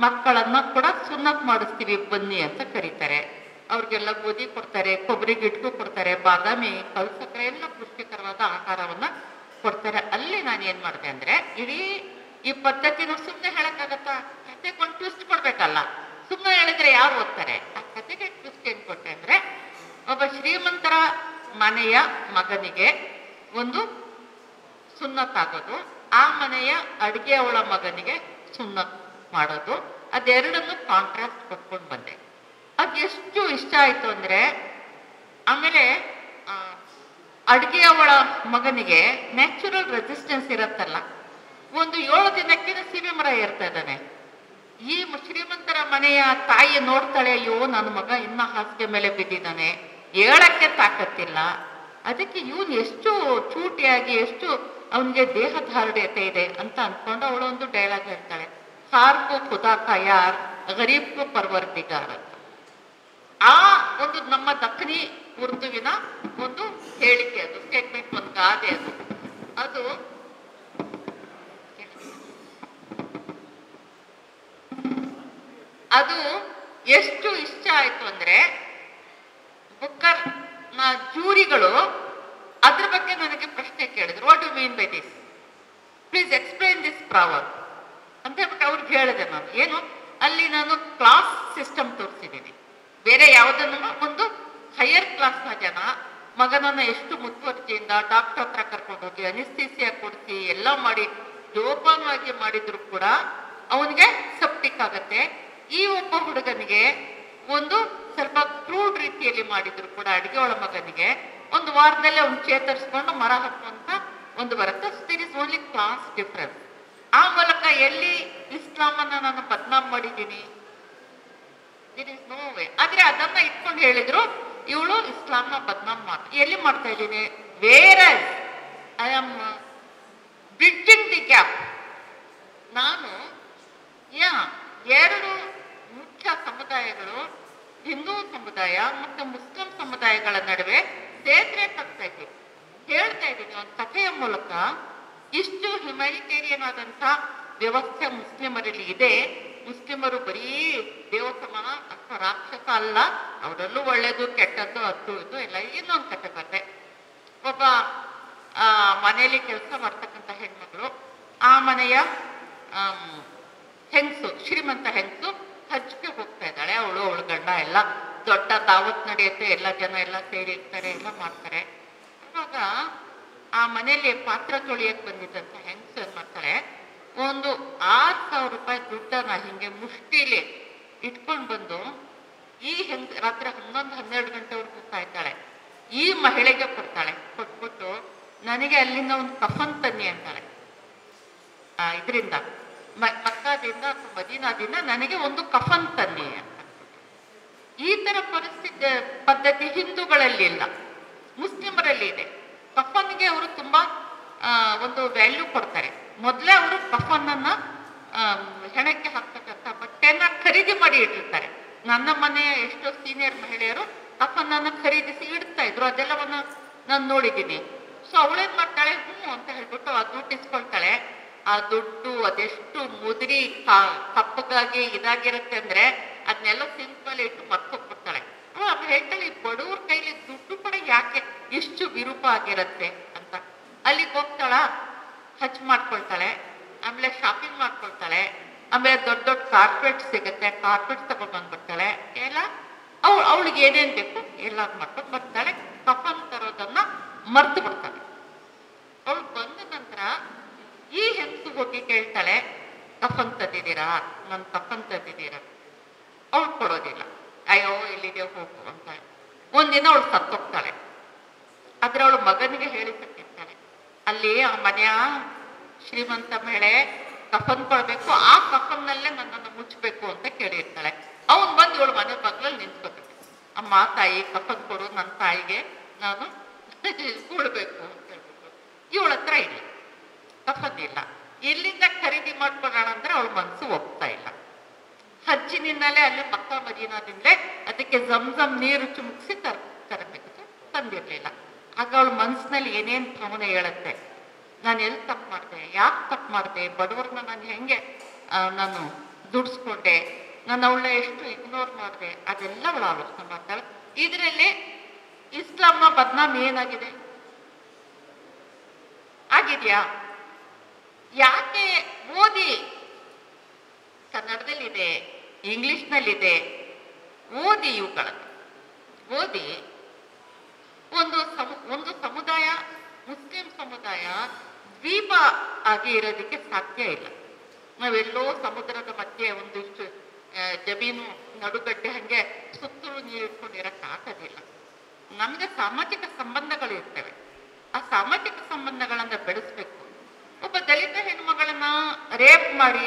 ಮಕ್ಕಳನ್ನ ಕೂಡ ಸುನ್ನತ್ ಮಾಡಿಸ್ತೀವಿ ಬನ್ನಿ ಅಂತ ಕರೀತಾರೆ. ಅವ್ರಿಗೆಲ್ಲ ಗೋಧಿ ಕೊಡ್ತಾರೆ, ಕೊಬ್ಬರಿ ಗಿಟ್ಕು ಕೊಡ್ತಾರೆ, ಬಾದಾಮಿ, ಕಲ್ಸಕ್ಕರೆ ಎಲ್ಲ ಪುಷ್ಟಿಕರವಾದ ಆಹಾರವನ್ನ ಕೊಡ್ತಾರೆ. ಅಲ್ಲಿ ನಾನು ಏನ್ ಮಾಡಿದೆ ಅಂದ್ರೆ, ಇಡೀ ಈ ಪದ್ಧತಿನ ಸುಮ್ಮನೆ ಹೇಳಕ್ಕಾಗತ್ತಾ? ಕತೆಗೆ ಒಂದು ಟ್ವಿಸ್ಟ್ ಕೊಡ್ಬೇಕಲ್ಲ. ಸುಮ್ಮನೆ ಹೇಳಿದ್ರೆ ಯಾರು ಓದ್ತಾರೆ? ಆ ಕತೆಗೆ ಟ್ವಿಸ್ಟ್ ಏನ್ ಕೊಟ್ಟೆ ಅಂದ್ರೆ, ಒಬ್ಬ ಶ್ರೀಮಂತರ ಮನೆಯ ಮಗನಿಗೆ ಒಂದು ಸುನ್ನತ್ ಆಗೋದು, ಆ ಮನೆಯ ಅಡಿಗೆಯವಳ ಮಗನಿಗೆ ಸುನ್ನತ್ ಮಾಡೋದು, ಅದೆರಡನ್ನು ಕಾಂಟ್ರಾಸ್ಟ್ ಕೊಟ್ಕೊಂಡು ಬಂದೆ. ಅದು ಎಷ್ಟು ಇಷ್ಟ ಆಯ್ತು ಅಂದ್ರೆ, ಆಮೇಲೆ ಅಡಿಗೆಯವಳ ಮಗನಿಗೆ ನ್ಯಾಚುರಲ್ ರೆಸಿಸ್ಟೆನ್ಸ್ ಇರತ್ತಲ್ಲ, ಒಂದು 7 ದಿನಕ್ಕೆ ಸೀಬೆ ಮರ ಏರ್ತಾ ಇದ್ದಾನೆ. ಈ ಶ್ರೀಮಂತರ ಮನೆಯ ತಾಯಿ ನೋಡ್ತಾಳೆ, ಅಯ್ಯೋ ನನ್ನ ಮಗ ಇನ್ನ ಹಾಸಿಗೆ ಮೇಲೆ ಬಿದ್ದಿದ್ದಾನೆ, ಹೇಳಕ್ಕೆ ತಾಕತ್ತಿಲ್ಲ. ಅದಕ್ಕೆ ಇವನು ಎಷ್ಟು ಚೂಟಿಯಾಗಿ, ಎಷ್ಟು ಅವನಿಗೆ ದೇಹಧಾರ್ಢ್ಯತೆ ಇದೆ ಅಂತ ಅನ್ಕೊಂಡು ಅವಳು ಒಂದು ಡೈಲಾಗ್ ಹೇಳ್ತಾಳೆ, ಸಾರ್ಕು ಖುದಾ ಕಾ ಯಾರ್ ಗರೀಬ್ ಕು ಪರ್ವರ್ದಿಗಾರ್ ಅಂತ. ಆ ಒಂದು ನಮ್ಮ ದಕ್ಕನಿ ಉರ್ದುವಿನ ಒಂದು ಹೇಳಿಕೆ, ಅದು ಸ್ಟೇಟ್ಮೆಂಟ್, ಒಂದು ಗಾದೆ ಅದು ಅದು ಎಷ್ಟು ಇಷ್ಟ ಆಯ್ತು ಅಂದ್ರೆ, ಬುಕ್ಕರ್ ಜೂರಿಗಳು ಅದ್ರ ಬಗ್ಗೆ ನನಗೆ ಪ್ರಶ್ನೆ ಕೇಳಿದ್ರು, what you mean by this, please explain this proverb ಅಂತ ಹೇಳ್ಬಿಟ್ಟು ಅವ್ರಿಗೆ ಹೇಳಿದೆ. ನಾನು ಏನು ಅಲ್ಲಿ ನಾನು ಕ್ಲಾಸ್ ಸಿಸ್ಟಮ್ ತೋರಿಸಿದ್ದೀನಿ, ಬೇರೆ ಯಾವುದನ್ನು ಒಂದು ಹೈಯರ್ ಕ್ಲಾಸ್ನ ಜನ ಮಗನನ್ನ ಎಷ್ಟು ಮುತುವರ್ಜಿಯಿಂದ ಡಾಕ್ಟರ್ ಹತ್ರ ಕರ್ಕೊಂಡು ಹೋಗಿ ಅನಿಸ್ಥೀಸಿಯಾ ಕೊಡಿಸಿ ಎಲ್ಲ ಮಾಡಿ ಜೋಪಾನವಾಗಿ ಮಾಡಿದ್ರು ಕೂಡ ಅವನಿಗೆ ಸೆಪ್ಟಿಕ್ ಆಗತ್ತೆ. ಈ ಒಬ್ಬ ಹುಡುಗನಿಗೆ ಒಂದು ಸ್ವಲ್ಪ ಕ್ರೂಡ್ ರೀತಿಯಲ್ಲಿ ಮಾಡಿದ್ರು ಕೂಡ ಅಡಿಗೆಯೊಳ ಮಗನಿಗೆ 1 ವಾರದಲ್ಲೇ ಅವ್ನು ಚೇತರಿಸ್ಕೊಂಡು ಮರ ಹತ್ತುವಂತ ಒಂದು ಬರುತ್ತೆ. There is only class difference. ಆ ಮೂಲಕ ಎಲ್ಲಿ ಇಸ್ಲಾಮನ್ನ ನಾನು ಬದ್ನಾಮ್ ಮಾಡಿದ್ದೀನಿ? There is no way. ಆದ್ರೆ ಅದನ್ನ ಇಟ್ಕೊಂಡು ಹೇಳಿದ್ರು, ಇವಳು ಇಸ್ಲಾಂನ ಬದ್ನಾಮ್ ಎಲ್ಲಿ ಮಾಡ್ತಾ ಇದ್ದೀನಿ? Where I am bridging the gap. ನಾನು 2 ಮುಖ್ಯ ಸಮುದಾಯಗಳು, ಹಿಂದೂ ಸಮುದಾಯ ಮತ್ತು ಮುಸ್ಲಿಂ ಸಮುದಾಯಗಳ ನಡುವೆ ಸೇತುವೆ ಕಟ್ತಾ ಇದ್ದೀನಿ, ಹೇಳ್ತಾ ಇದ್ದೀನಿ ಒಂದು ಕಥೆಯ ಮೂಲಕ. ಇಷ್ಟು ಹ್ಯುಮ್ಯಾನಿಟೇರಿಯನ್ ಆದಂತ ವ್ಯವಸ್ಥೆ ಮುಸ್ಲಿಮರಲ್ಲಿ ಇದೆ. ಮುಸ್ಲಿಮರು ಬರೀ ದೇವಸಮಾನ ಅಥವಾ ರಾಕ್ಷಸ ಅಲ್ಲ, ಅವರಲ್ಲೂ ಒಳ್ಳೇದು ಕೆಟ್ಟದ್ದು ಅದು ಇದು ಎಲ್ಲ. ಇನ್ನೊಂದು ಕಥೆ ಬರುತ್ತೆ. ಒಬ್ಬ ಮನೆಯಲ್ಲಿ ಕೆಲಸ ಮಾಡ್ತಕ್ಕಂಥ ಹೆಣ್ಮಗಳು, ಆ ಮನೆಯ ಹೆಂಗಸು, ಶ್ರೀಮಂತ ಹೆಂಗಸು ಹಜ್ಗೆ ಹೋಗ್ತಾ ಇದ್ದಾಳೆ. ಅವಳ ಗಂಡ ಎಲ್ಲ ದೊಡ್ಡ ದಾವತ್ ನಡೆಯುತ್ತೆ, ಎಲ್ಲ ಜನ ಎಲ್ಲ ಸೇರಿರ್ತಾರೆ, ಎಲ್ಲ ಮಾಡ್ತಾರೆ. ಅವಾಗ ಆ ಮನೆಯಲ್ಲಿ ಪಾತ್ರ ತೊಳಿಯಕ್ಕೆ ಬಂದಿದ್ದಂತ ಹೆಂಗಸು ಏನ್ ಮಾಡ್ತಾಳೆ, ಒಂದು 6,000 ರೂಪಾಯಿ ದುಡ್ಡನ್ನ ಹಿಂಗೆ ಮುಷ್ಟಿಲಿ ಇಟ್ಕೊಂಡು ಬಂದು ಈ ರಾತ್ರಿ 11-12 ಗಂಟೆವರೆಗೂ ಕಾಯ್ತಾಳೆ. ಈ ಮಹಿಳೆಗೆ ಕೊಡ್ತಾಳೆ. ಕೊಟ್ಬಿಟ್ಟು ನನಗೆ ಅಲ್ಲಿಂದ ಒಂದು ಕಫನ್ ತನ್ನಿ ಅಂತಾಳೆ. ಇದರಿಂದ ಮಕ್ಕಾದಿಂದ ಅಥವಾ ಮದೀನಾದಿಂದ ನನಗೆ ಒಂದು ಕಫನ್ ತನ್ನಿ ಅಂತ. ಈ ತರ ಪರಿಸ್ಥಿತಿ ಪದ್ಧತಿ ಹಿಂದೂಗಳಲ್ಲಿ ಇಲ್ಲ, ಮುಸ್ಲಿಮರಲ್ಲಿ ಇದೆ. ಕಫನ್ಗೆ ಅವರು ತುಂಬಾ ಒಂದು ವ್ಯಾಲ್ಯೂ ಕೊಡ್ತಾರೆ. ಮೊದಲೇ ಅವರು ಕಫನನ್ನ ಹೆಣಕ್ಕೆ ಹಾಕ್ತಕ್ಕಂಥ ಬಟ್ಟೆನ ಖರೀದಿ ಮಾಡಿ ಇಟ್ಟಿರ್ತಾರೆ. ನನ್ನ ಮನೆಯ ಎಷ್ಟೋ ಸೀನಿಯರ್ ಮಹಿಳೆಯರು ಕಫನನ್ನ ಖರೀದಿಸಿ ಇಡ್ತಾ ಇದ್ರು, ಅದೆಲ್ಲವನ್ನ ನಾನು ನೋಡಿದ್ದೀನಿ. ಸೊ ಅವಳೇನ್ ಮಾಡ್ತಾಳೆ, ಅಂತ ಹೇಳ್ಬಿಟ್ಟು ಆ ದುಡ್ಡು ಇಸ್ಕೊಳ್ತಾಳೆ. ಆ ದುಡ್ಡು ಅದೆಷ್ಟು ಮುದುರಿ ಕಪ್ಪಗಾಗಿ ಇದಾಗಿರುತ್ತೆ ಅಂದ್ರೆ ಅದನ್ನೆಲ್ಲ ಸಿಂಕ್ ಮೇಲೆ ಇಟ್ಟು ಮರ್ತೋಗ್ಬಿಡ್ತಾಳೆ. ಹೇಳ್ತಾಳೆ, ಈ ಬಡವ್ರ ಕೈಲಿ ದುಡ್ಡು ಕೂಡ ಯಾಕೆ ಇಷ್ಟು ವಿರೂಪ ಆಗಿರತ್ತೆ ಅಂತ. ಅಲ್ಲಿಗೆ ಹೋಗ್ತಾಳ, ಹಚ್ ಮಾಡ್ಕೊಳ್ತಾಳೆ, ಆಮೇಲೆ ಶಾಪಿಂಗ್ ಮಾಡ್ಕೊಳ್ತಾಳೆ, ಆಮೇಲೆ ದೊಡ್ಡ ದೊಡ್ಡ ಕಾರ್ಪೆಟ್ ಸಿಗುತ್ತೆ, ಕಾರ್ಪೆಟ್ ತಗೊಂಡ್ ಬಂದ್ಬಿಡ್ತಾಳೆ. ಎಲ್ಲ ಅವಳಿಗೆ ಏನೇನ್ ಬೇಕು ಎಲ್ಲ ಮಾಡ್ಕೊಂಡು ಬರ್ತಾಳೆ. ಕಫನ್ ತರೋದನ್ನ ಮರ್ತು ಬಿಡ್ತಾಳೆ. ಅವಳು ಬಂದ ನಂತರ ಈ ಹೆಂಗಸು ಹೋಗಿ ಕೇಳ್ತಾಳೆ, ಕಫನ್ ತಂದಿದ್ದೀರಾ, ನನ್ ಕಫನ್ ತಂದಿದ್ದೀರಾ? ಅವಳು ಕೊಡೋದಿಲ್ಲ. ಅಯ್ಯೋ ಎಲ್ಲಿದೆ ಹೋಗು ಅಂತ. ಒಂದಿನ ಅವಳು ಸತ್ತೋಗ್ತಾಳೆ. ಆದ್ರೆ ಅವಳು ಮಗನಿಗೆ ಹೇಳಿ ಸತ್ತಿರ್ತಾಳೆ, ಅಲ್ಲಿ ಆ ಮನೆಯ ಶ್ರೀಮಂತ ಮಹಿಳೆ ಕಫನ್ ಕೊಡ್ಬೇಕು, ಆ ಕಫನ್ನಲ್ಲೇ ನನ್ನನ್ನು ಮುಚ್ಚಬೇಕು ಅಂತ ಕೇಳಿರ್ತಾಳೆ. ಅವನ್ ಬಂದು ಇವಳು ಮನೆ ಬಾಗ್ಲಲ್ಲಿ ನಿಂತ್ಕೋತಾನೆ. ಅಮ್ಮ ತಾಯಿ ಕಫನ್ ಕೊಡು, ನನ್ನ ತಾಯಿಗೆ ನಾನು ಕೂಡ್ಬೇಕು ಅಂತ ಹೇಳ್ಬಿಟ್ಟು. ಇವಳ ಹತ್ರ ಇಲ್ಲ, ಕಫನ್ ಇಲ್ಲ. ಎಲ್ಲಿಂದ ಖರೀದಿ ಮಾಡ್ಕೊಳ್ಳೋಣ ಅಂದ್ರೆ ಅವಳ ಮನ್ಸು ಒಪ್ತಾ ಇಲ್ಲ. ಹಜ್ಜಿನಿಂದಲೇ ಅಲ್ಲಿ ಮಕ್ಕ ಮದೀನಾದಿಂದಲೇ ಅದಕ್ಕೆ ಜಮ್ ನೀರು ಚುಮುಕ್ಸಿ ತರಬೇಕು, ತಂದಿರ್ಲಿಲ್ಲ. ಆಗ ಅವಳ ಮನ್ಸಿನಲ್ಲಿ ಏನೇನ್ ಭಾವನೆ ಹೇಳುತ್ತೆ, ನಾನು ಎಲ್ಲಿ ತಪ್ಪು ಮಾಡಿದೆ, ಯಾಕೆ ತಪ್ಪು ಮಾಡಿದೆ, ಬಡವ್ರನ್ನ ನಾನು ಹೆಂಗೆ ನಾನು ದುಡಿಸ್ಕೊಂಡೆ, ನಾನು ಅವಳ ಎಷ್ಟು ಇಗ್ನೋರ್ ಮಾಡಿದೆ, ಅದೆಲ್ಲ ಅವಳು ಆಲೋಚನೆ ಮಾಡ್ತಾಳೆ. ಇದರಲ್ಲಿ ಇಸ್ಲಾಂನ ಬದ್ನಾಮ್ ಏನಾಗಿದೆ, ಆಗಿದ್ಯಾ? ಯಾಕೆ ಓದಿ, ಕನ್ನಡದಲ್ಲಿದೆ, ಇಂಗ್ಲಿಷ್ನಲ್ಲಿದೆ, ಓದಿ ಇವುಗಳನ್ನು ಓದಿ. ಒಂದು ಸಮುದಾಯ, ಮುಸ್ಲಿಂ ಸಮುದಾಯ ದ್ವೀಪ ಆಗಿ ಇರೋದಕ್ಕೆ ಸಾಧ್ಯ ಇಲ್ಲ. ನಾವೆಲ್ಲೋ ಸಮುದ್ರದ ಮಧ್ಯೆ ಒಂದಿಷ್ಟು ಜಮೀನು ನಡುಗಡ್ಡೆ ಹಂಗೆ ಸುತ್ತಲೂ ನೀರು ಇಟ್ಕೊಂಡಿರಕ್ ಆಗೋದಿಲ್ಲ. ನಮ್ಗೆ ಸಾಮಾಜಿಕ ಸಂಬಂಧಗಳು ಇರ್ತವೆ. ಆ ಸಾಮಾಜಿಕ ಸಂಬಂಧಗಳನ್ನ ಬೆಳೆಸ್ಬೇಕು. ಒಬ್ಬ ದಲಿತ ಹೆಣ್ಮಗಳನ್ನ ರೇಪ್ ಮಾಡಿ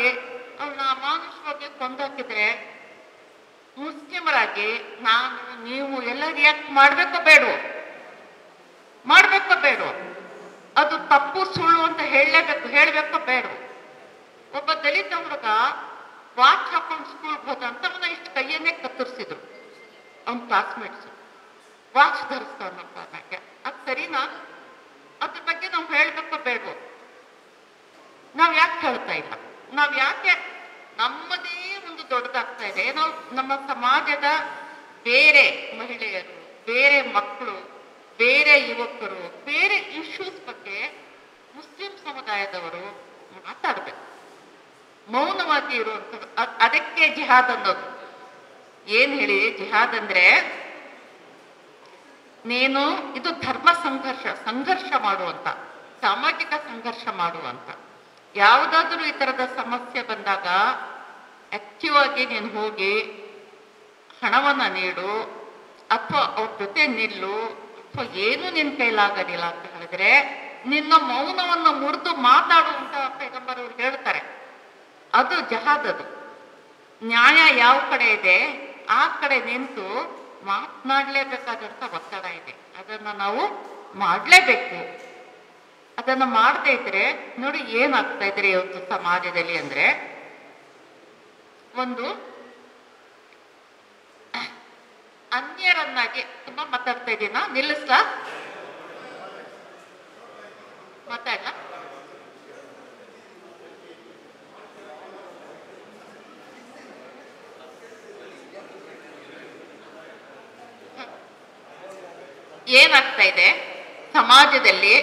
ಅವಳನ್ನ ಅಮಾನುಷವಾಗಿ ಕೊಂದಾಕಿದ್ರೆ ಮುಸ್ಲಿಮರಾಗಿ ನಾನು ನೀವು ಎಲ್ಲ ರಿಯಾಕ್ಟ್ ಮಾಡ್ಬೇಕೋ ಬೇಡವೋ? ಮಾಡ್ಬೇಕೋ ಬೇಡವೋ? ಅದು ತಪ್ಪು ಸುಳ್ಳು ಅಂತ ಹೇಳ್ಬೇಕೋ ಬೇಡವೋ? ಒಬ್ಬ ದಲಿತ ಹುಡುಗ ವಾಚ್ ಹಾಕೊಂಡು ಸ್ಕೂಲ್ಗೆ ಹೋದ ಅಂತ ಅವನ ಇಷ್ಟು ಕೈಯನ್ನೇ ಕತ್ತರಿಸಿದ್ರು ಅವನ ಕ್ಲಾಸ್ಮೇಟ್ಸ್. ವಾಚ್ ಧರಿಸ್ತಾವನಪ್ಪ ನನಗೆ, ಅದು ಸರಿನಾ? ಅದ್ರ ಬಗ್ಗೆ ನಾವು ಹೇಳ್ಬೇಕೋ ಬೇಡವೋ? ನಾವ್ ಯಾಕೆ ಹೇಳ್ತಾ ಇಲ್ಲ? ನಾವ್ ಯಾಕೆ ನಮ್ಮದೇ ಒಂದು ದೊಡ್ಡದಾಗ್ತಾ ಇದೆ? ನಾವು ನಮ್ಮ ಸಮಾಜದ ಬೇರೆ ಮಹಿಳೆಯರು, ಬೇರೆ ಮಕ್ಕಳು, ಬೇರೆ ಯುವಕರು, ಬೇರೆ ಇಶ್ಯೂಸ್ ಬಗ್ಗೆ ಮುಸ್ಲಿಂ ಸಮುದಾಯದವರು ಮಾತಾಡ್ಬೇಕು, ಮೌನವಾಗಿ ಇರುವಂಥದ್ದು. ಅದಕ್ಕೆ ಜಿಹಾದ್ ಅನ್ನೋದು. ಏನ್ ಹೇಳಿ ಜಿಹಾದ್ ಅಂದ್ರೆ, ನೀನು ಇದು ಧರ್ಮ ಸಂಘರ್ಷ ಮಾಡುವಂತ, ಸಾಮಾಜಿಕ ಸಂಘರ್ಷ ಮಾಡುವಂತ. ಯಾವುದಾದ್ರೂ ಈ ತರದ ಸಮಸ್ಯೆ ಬಂದಾಗ ಆಕ್ಟಿವ್ ಆಗಿ ನೀನು ಹೋಗಿ ಹಣವನ್ನ ನೀಡು, ಅಥವಾ ಅವ್ರ ಜೊತೆ ನಿಲ್ಲು, ಅಥವಾ ಏನು ನಿನ್ ಕೈಲಾಗೋದಿಲ್ಲ ಅಂತ ಹೇಳಿದ್ರೆ ನಿನ್ನ ಮೌನವನ್ನು ಮುರಿದು ಮಾತಾಡುವಂತ ಪೈಗಂಬರವ್ರು ಹೇಳ್ತಾರೆ. ಅದು ಜಹಾದ್. ಅದು ನ್ಯಾಯ ಯಾವ ಕಡೆ ಇದೆ ಆ ಕಡೆ ನಿಂತು ಮಾತನಾಡ್ಲೇಬೇಕಾದಂತ ಒತ್ತಡ ಇದೆ. ಅದನ್ನ ನಾವು ಮಾಡ್ಲೇಬೇಕು. ಅದನ್ನ ಮಾಡದೇ ಇದ್ರೆ ನೋಡಿ ಏನಾಗ್ತಾ ಇದ್ರೆ ಇವತ್ತು ಸಮಾಜದಲ್ಲಿ ಅಂದ್ರೆ, ಒಂದು ಅನ್ಯರನ್ನಾಗಿ, ತುಂಬಾ ಮಾತಾಡ್ತಾ ಇದ್ದೀನ, ನಿಲ್ಲಿಸ್ಲಾ? ಮಾತಾಡ್ಲ? ಏನಾಗ್ತಾ ಇದೆ ಸಮಾಜದಲ್ಲಿ,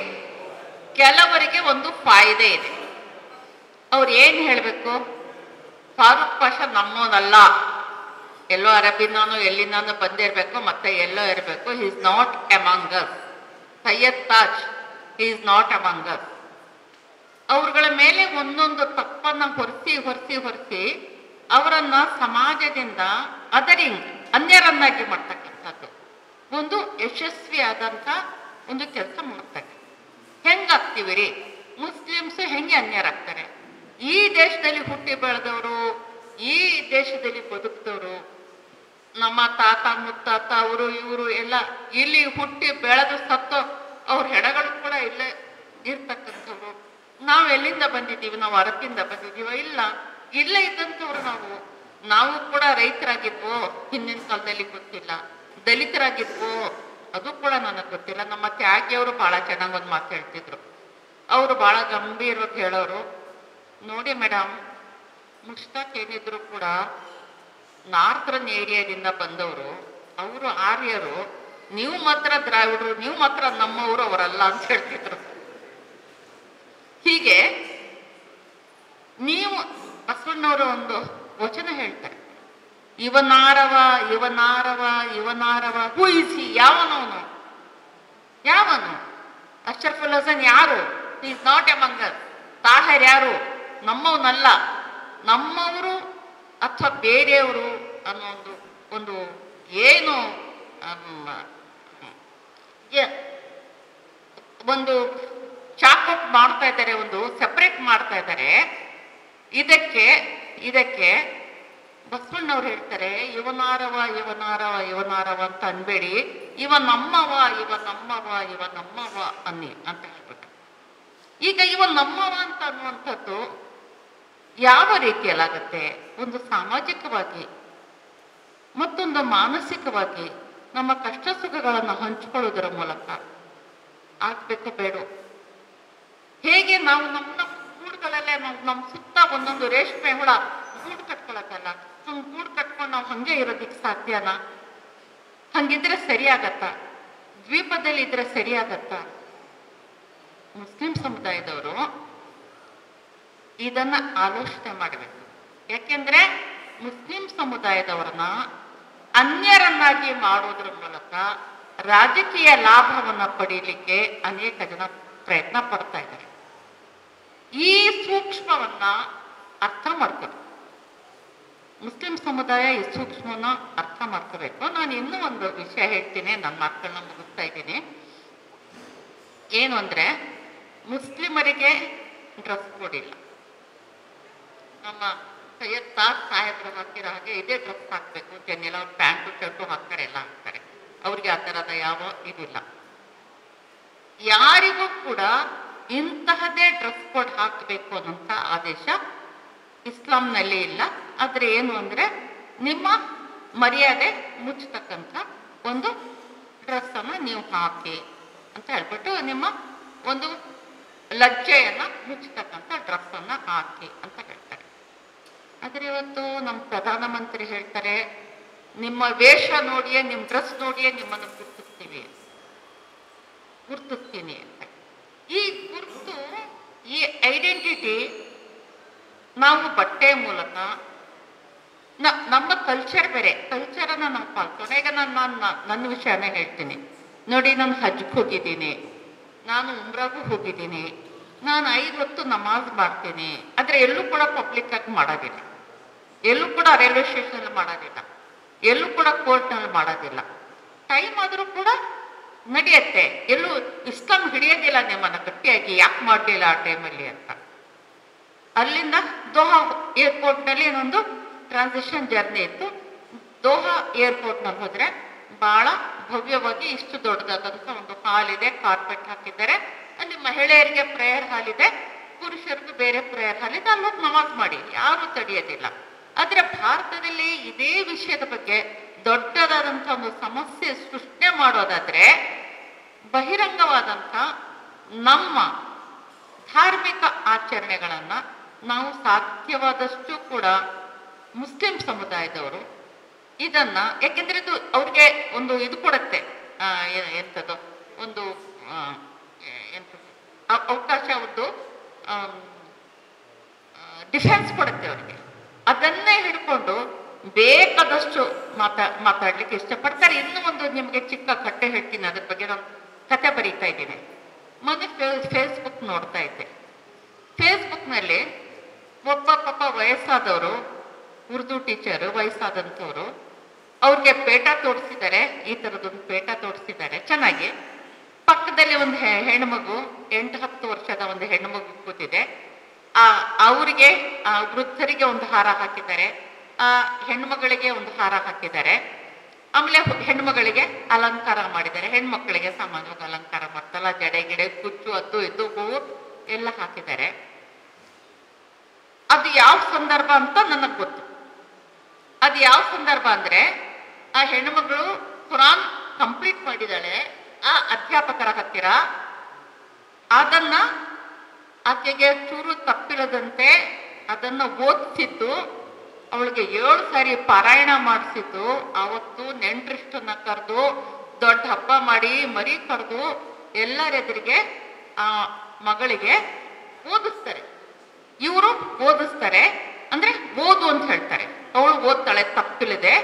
ಕೆಲವರಿಗೆ ಒಂದು ಫಾಯ್ದೆ ಇದೆ. ಅವ್ರು ಏನ್ ಹೇಳ್ಬೇಕು, ಫಾರೂಕ್ ಪಾಷಾ ನಮ್ಮೋನಲ್ಲ, ಎಲ್ಲೋ ಅರಬಿನಾನು ಎಲ್ಲಿನಾನು ಬಂದಿರ್ಬೇಕು, ಮತ್ತೆ ಎಲ್ಲೋ ಇರಬೇಕು. He is not among us. Syed Taj, he is not among us. ಅವ್ರಗಳ ಮೇಲೆ ಒಂದೊಂದು ತಪ್ಪನ್ನ ಹೊರಿಸಿ ಅವರನ್ನ ಸಮಾಜದಿಂದ ಅನ್ಯರನ್ನಾಗಿ ಮಾಡ್ತಕ್ಕಂಥದ್ದು ಒಂದು ಯಶಸ್ವಿಯಾದಂತ ಒಂದು ಕೆಲಸ ಮಾಡ್ತಾರೆ. ಹೆಂಗಾಗ್ತೀವಿ ರೀ ಮುಸ್ಲಿಮ್ಸ್, ಹೆಂಗೆ ಅನ್ಯರಾಗ್ತಾರೆ? ಈ ದೇಶದಲ್ಲಿ ಹುಟ್ಟಿ ಬೆಳೆದವರು, ಈ ದೇಶದಲ್ಲಿ ಬದುಕಿದವರು, ನಮ್ಮ ತಾತ ಮುತ್ತಾತ ಅವರು ಇವರು ಎಲ್ಲ ಇಲ್ಲಿ ಹುಟ್ಟಿ ಬೆಳೆದು ಸತ್ತೋ ಅವ್ರ ಹೆಣಗಳು ಕೂಡ ಇಲ್ಲೇ ಇರ್ತಕ್ಕಂಥವ್ರು. ನಾವು ಎಲ್ಲಿಂದ ಬಂದಿದ್ದೀವಿ? ನಾವು ಅರಬಿಂದ ಬಂದಿದ್ದೀವ? ಇಲ್ಲ, ಇಲ್ಲೇ ಇದ್ದಂಥವ್ರು ನಾವು ಕೂಡ ರೈತರಾಗಿದ್ವೋ ಹಿಂದಿನ ಕಾಲದಲ್ಲಿ ಗೊತ್ತಿಲ್ಲ, ದಲಿತರಾಗಿದ್ವೋ ಅದು ಕೂಡ ನನಗೆ ಗೊತ್ತಿಲ್ಲ. ನಮ್ಮ ತ್ಯಾಗಿಯವರು ಬಹಳ ಚೆನ್ನಾಗಿ ಒಂದು ಮಾತು ಹೇಳ್ತಿದ್ರು. ಅವರು ಬಹಳ ಗಂಭೀರವಾಗಿ ಹೇಳೋರು, ನೋಡಿ ಮೇಡಮ್, ಮುಷ್ತಾಕ್ ಏನಿದ್ರು ಕೂಡ ನಾರ್ಥನ್ ಏರಿಯಾದಿಂದ ಬಂದವರು, ಅವರು ಆರ್ಯರು, ನೀವು ಮಾತ್ರ ದ್ರಾವಿಡರು, ನೀವು ಮಾತ್ರ ನಮ್ಮವರು, ಅವರಲ್ಲ ಅಂತ ಹೇಳ್ತಿದ್ರು. ಹೀಗೆ ನೀವು ಬಸವಣ್ಣವರು ಒಂದು ವಚನ ಹೇಳ್ತಾರೆ, ಇವನಾರವ ಇವನಾರವ ಇವನಾರವ, ಹೂ ಇಸ್ ಹಿ, ಯಾವನವನು, ಯಾವನು? ಅಶ್ರಫುಲ್ ಹಸನ್ ಯಾರು? Is not among us. Taher ಯಾರು? ನಮ್ಮವನಲ್ಲ, ನಮ್ಮವರು ಅಥವಾ ಬೇರೆಯವರು ಅನ್ನೋ ಒಂದು ಏನು ಒಂದು ಚಾಕೌಟ್ ಮಾಡ್ತಾ ಇದ್ದಾರೆ, ಒಂದು ಸೆಪರೇಟ್ ಮಾಡ್ತಾ ಇದ್ದಾರೆ. ಇದಕ್ಕೆ ಬಸವಣ್ಣವ್ರು ಹೇಳ್ತಾರೆ, ಇವನಾರವ ಇವನಾರವ ಇವನಾರವ ಅಂತ ಅನ್ಬೇಡಿ, ಇವ ನಮ್ಮವ ಇವ ನಮ್ಮವ ಇವ ನಮ್ಮವ ಅನ್ನಿ ಅಂತ ಹೇಳ್ಬಿಟ್ಟು. ಈಗ ಇವ ನಮ್ಮವ ಅಂತ ಅನ್ನುವಂಥದ್ದು ಯಾವ ರೀತಿಯಲ್ಲಾಗತ್ತೆ? ಒಂದು ಸಾಮಾಜಿಕವಾಗಿ ಮತ್ತೊಂದು ಮಾನಸಿಕವಾಗಿ ನಮ್ಮ ಕಷ್ಟ ಸುಖಗಳನ್ನು ಹಂಚಿಕೊಳ್ಳುವುದರ ಮೂಲಕ ಆಗ್ಬೇಕು ಬೇಡ? ಹೇಗೆ ನಾವು ನಮ್ಮ ಗೂಡುಗಳಲ್ಲೇ ನಮ್ಮ ಸುತ್ತ ಒಂದೊಂದು ರೇಷ್ಮೆ ಹುಳ ಗೂಡು ಕಟ್ಕೊಳಕ್ಕಲ್ಲ, ಗೂಡು ಕಟ್ಕೊಂಡು ನಾವು ಹಂಗೆ ಇರೋದಿಕ್ಕೆ ಸಾಧ್ಯನಾ? ಹಂಗಿದ್ರೆ ಸರಿಯಾಗತ್ತ? ದ್ವೀಪದಲ್ಲಿ ಇದ್ರೆ ಸರಿಯಾಗತ್ತ? ಮುಸ್ಲಿಂ ಸಮುದಾಯದವರು ಇದನ್ನ ಆಲೋಚನೆ ಮಾಡಬೇಕು. ಯಾಕೆಂದ್ರೆ ಮುಸ್ಲಿಂ ಸಮುದಾಯದವರನ್ನ ಅನ್ಯರನ್ನಾಗಿ ಮಾಡೋದ್ರ ಮೂಲಕ ರಾಜಕೀಯ ಲಾಭವನ್ನ ಪಡೀಲಿಕ್ಕೆ ಅನೇಕ ಜನ ಪ್ರಯತ್ನ ಪಡ್ತಾ ಇದ್ದಾರೆ. ಈ ಸೂಕ್ಷ್ಮವನ್ನ ಅರ್ಥ ಮಾಡ್ಕೋಬೇಕು. ಮುಸ್ಲಿಂ ಸಮುದಾಯ ಈ ಸೂಕ್ಷ್ಮವನ್ನ ಅರ್ಥ ಮಾಡ್ಕೋಬೇಕು. ನಾನು ಇನ್ನೂ ಒಂದು ವಿಷಯ ಹೇಳ್ತೀನಿ, ನನ್ನ ಮಾತುಗಳನ್ನ ಮುಗಿಸ್ತಾ ಇದ್ದೀನಿ. ಏನು ಅಂದ್ರೆ, ಮುಸ್ಲಿಮರಿಗೆ ಡ್ರೆಸ್ ಕೋಡ್ ಇಲ್ಲ. ನಮ್ಮ ಸೈಯದ್ ತಾಜ್ ಸಾಹೇಬ್ರು ಹಾಕಿರೋ ಹಾಗೆ ಇದೇ ಡ್ರೆಸ್ ಹಾಕ್ಬೇಕು ಅಂತೇನಿಲ್ಲ. ಅವ್ರು ಪ್ಯಾಂಟು ಶರ್ಟು ಹಾಕ್ತಾರೆ, ಎಲ್ಲ ಹಾಕ್ತಾರೆ. ಅವ್ರಿಗೆ ಆ ಥರದ ಯಾವ ಇದಿಲ್ಲ. ಯಾರಿಗೂ ಕೂಡ ಇಂತಹದೇ ಡ್ರೆಸ್ ಕೋಡ್ ಹಾಕಬೇಕು ಅನ್ನೋಂಥ ಆದೇಶ ಇಸ್ಲಾಂನಲ್ಲಿ ಇಲ್ಲ. ಆದ್ರೆ ಏನು ಅಂದ್ರೆ, ನಿಮ್ಮ ಮರ್ಯಾದೆ ಮುಚ್ಚತಕ್ಕಂಥ ಒಂದು ಡ್ರೆಸ್ ಅನ್ನ ನೀವು ಹಾಕಿ ಅಂತ ಹೇಳ್ಬಿಟ್ಟು, ನಿಮ್ಮ ಒಂದು ಲಜ್ಜೆಯನ್ನ ಮುಚ್ಚತಕ್ಕಂಥ ಡ್ರೆಸ್ ಅನ್ನ ಹಾಕಿ ಅಂತ ಹೇಳ್ತಾರೆ. ಆದ್ರೆ ಇವತ್ತು ನಮ್ಮ ಪ್ರಧಾನಮಂತ್ರಿ ಹೇಳ್ತಾರೆ, ನಿಮ್ಮ ವೇಷ ನೋಡಿಯೇ, ನಿಮ್ಮ ಡ್ರೆಸ್ ನೋಡಿಯೇ ನಿಮ್ಮನ್ನು ಗುರ್ತಿಸ್ತೀನಿ ಅಂತ. ಈ ಗುರುತು, ಈ ಐಡೆಂಟಿಟಿ ನಾವು ಬಟ್ಟೆ ಮೂಲಕ ನಮ್ಮ ಕಲ್ಚರ್ ಬೇರೆ, ಕಲ್ಚರನ್ನ ನಾವು ಪಾಲ್ಸೋಣ. ಈಗ ನನ್ನ ವಿಷಯನೇ ಹೇಳ್ತೀನಿ ನೋಡಿ. ನಾನು ಹಜ್ಗೆ ಹೋಗಿದ್ದೀನಿ, ನಾನು ಉಮ್ರಾಗೂ ಹೋಗಿದ್ದೀನಿ, ನಾನು 5 ಹೊತ್ತು ನಮಾಜ್ ಮಾಡ್ತೀನಿ. ಆದ್ರೆ ಎಲ್ಲೂ ಕೂಡ ಪಬ್ಲಿಕ್ ಆಗಿ ಮಾಡೋದಿಲ್ಲ, ಎಲ್ಲೂ ಕೂಡ ರೈಲ್ವೆ ಸ್ಟೇಷನ್ ಮಾಡೋದಿಲ್ಲ, ಎಲ್ಲೂ ಕೂಡ ಕೋರ್ಟ್ನಲ್ಲಿ ಮಾಡೋದಿಲ್ಲ. ಟೈಮ್ ಆದರೂ ಕೂಡ ನಡೆಯುತ್ತೆ. ಎಲ್ಲೂ ಇಸ್ಲಾಂ ಹಿಡಿಯೋದಿಲ್ಲ ನಿಮ್ಮನ್ನ ಗಟ್ಟಿಯಾಗಿ, ಯಾಕೆ ಮಾಡಲಿಲ್ಲ ಆ ಟೈಮಲ್ಲಿ ಅಂತ. ಅಲ್ಲಿಂದ ದೋಹಾ ಏರ್ಪೋರ್ಟ್ನಲ್ಲಿ ಇನ್ನೊಂದು ಟ್ರಾನ್ಸಿಷನ್ ಜರ್ನಿ ಇತ್ತು. ದೋಹಾ ಏರ್ಪೋರ್ಟ್ನಲ್ಲಿ ಹೋದ್ರೆ ಬಹಳ ಭವ್ಯವಾಗಿ ಇಷ್ಟು ದೊಡ್ಡದಾದಂಥ ಒಂದು ಹಾಲ್ ಇದೆ, ಕಾರ್ಪೆಟ್ ಹಾಕಿದ್ದಾರೆ. ಅಲ್ಲಿ ಮಹಿಳೆಯರಿಗೆ ಪ್ರೇಯರ್ ಹಾಲ್ ಇದೆ, ಪುರುಷರಿಗೂ ಬೇರೆ ಪ್ರೇಯರ್ ಹಾಲ್ ಇದೆ. ಅಲ್ಲೋಗಿ ನಮಾಜ್ ಮಾಡಿ, ಯಾರು ತಡೆಯೋದಿಲ್ಲ. ಆದ್ರೆ ಭಾರತದಲ್ಲಿ ಇದೇ ವಿಷಯದ ಬಗ್ಗೆ ದೊಡ್ಡದಾದಂಥ ಒಂದು ಸಮಸ್ಯೆ ಸೃಷ್ಟಿ ಮಾಡೋದಾದ್ರೆ, ಬಹಿರಂಗವಾದಂಥ ನಮ್ಮ ಧಾರ್ಮಿಕ ಆಚರಣೆಗಳನ್ನ ನಾವು ಸಾಧ್ಯವಾದಷ್ಟು ಕೂಡ ಮುಸ್ಲಿಂ ಸಮುದಾಯದವರು ಇದನ್ನ, ಯಾಕೆಂದ್ರೆ ಇದು ಅವ್ರಿಗೆ ಒಂದು ಇದು ಕೊಡುತ್ತೆ, ಎಂಥದ್ದು ಒಂದು ಅವಕಾಶ, ಒಂದು ಡಿಫೆನ್ಸ್ ಕೊಡುತ್ತೆ ಅವ್ರಿಗೆ. ಅದನ್ನೇ ಹಿಡ್ಕೊಂಡು ಬೇಕಾದಷ್ಟು ಮಾತಾಡ್ಲಿಕ್ಕೆ ಇಷ್ಟಪಡ್ತಾರೆ. ಇನ್ನೂ ಒಂದು ನಿಮ್ಗೆ ಚಿಕ್ಕ ಕಥೆ ಹೇಳ್ತೀನಿ, ಅದ್ರ ಬಗ್ಗೆ ನಾನು ಕಥೆ ಬರೀತಾ ಇದ್ದೀನಿ. ಮೊನ್ನೆ ಫೇಸ್ಬುಕ್ ನೋಡ್ತಾ ಇದ್ದೆ. ಫೇಸ್ಬುಕ್ನಲ್ಲಿ ಒಬ್ಬ ಪಾಪ ವಯಸ್ಸಾದವರು, ಉರ್ದು ಟೀಚರ್, ವಯಸ್ಸಾದಂಥವ್ರು, ಅವ್ರಿಗೆ ಪೇಟ ತೋರಿಸಿದ್ದಾರೆ. ಈ ಥರದೊಂದು ಪೇಟ ತೋರಿಸಿದ್ದಾರೆ ಚೆನ್ನಾಗಿ. ಪಕ್ಕದಲ್ಲಿ ಒಂದು ಹೆಣ್ಮಗು, 8-10 ವರ್ಷದ ಒಂದು ಹೆಣ್ಮಗು ಕೂತಿದೆ. ಅವರಿಗೆ, ವೃದ್ಧರಿಗೆ ಒಂದು ಹಾರ ಹಾಕಿದ್ದಾರೆ, ಹೆಣ್ಮಗಳಿಗೆ ಒಂದು ಹಾರ ಹಾಕಿದ್ದಾರೆ. ಆಮೇಲೆ ಹೆಣ್ಮಗಳಿಗೆ ಅಲಂಕಾರ ಮಾಡಿದ್ದಾರೆ. ಹೆಣ್ಮಕ್ಳಿಗೆ ಸಾಮಾನ್ಯವಾಗಿ ಅಲಂಕಾರ ಮಾಡ್ತಲ್ಲ, ಜಡೆ ಗಿಡೆ ಕುಚ್ಚು ಅದು ಇದು ಹೂವು ಎಲ್ಲ ಹಾಕಿದ್ದಾರೆ. ಅದು ಯಾವ ಸಂದರ್ಭ ಅಂತ ನನಗೆ ಗೊತ್ತು. ಅದು ಯಾವ ಸಂದರ್ಭ ಅಂದ್ರೆ, ಆ ಹೆಣ್ಮಗಳು ಕುರಾನ್ ಕಂಪ್ಲೀಟ್ ಮಾಡಿದಾಳೆ ಆ ಅಧ್ಯಾಪಕರ ಹತ್ತಿರ. ಅದನ್ನ ಆಕೆಗೆ ಚೂರು ತಪ್ಪಿರದಂತೆ ಅದನ್ನ ಓದಿಸಿದ್ದು, ಅವಳಿಗೆ 7 ಸಾರಿ ಪಾರಾಯಣ ಮಾಡಿಸಿದ್ದು. ಆವತ್ತು ನೆಂಟ್ರಿಷ್ಟನ್ನ ಕರೆದು ದೊಡ್ಡ ಹಬ್ಬ ಮಾಡಿ ಮರಿ ಕರೆದು ಎಲ್ಲರೆದುರಿಗೆ ಆ ಮಗಳಿಗೆ ಓದಿಸ್ತಾರೆ. ಇವರು ಓದಿಸ್ತಾರೆ ಅಂದ್ರೆ ಓದು ಅಂತ ಹೇಳ್ತಾರೆ, ಅವಳು ಓದ್ತಾಳೆ ತಪ್ಪಿಲ್ಲದೆ.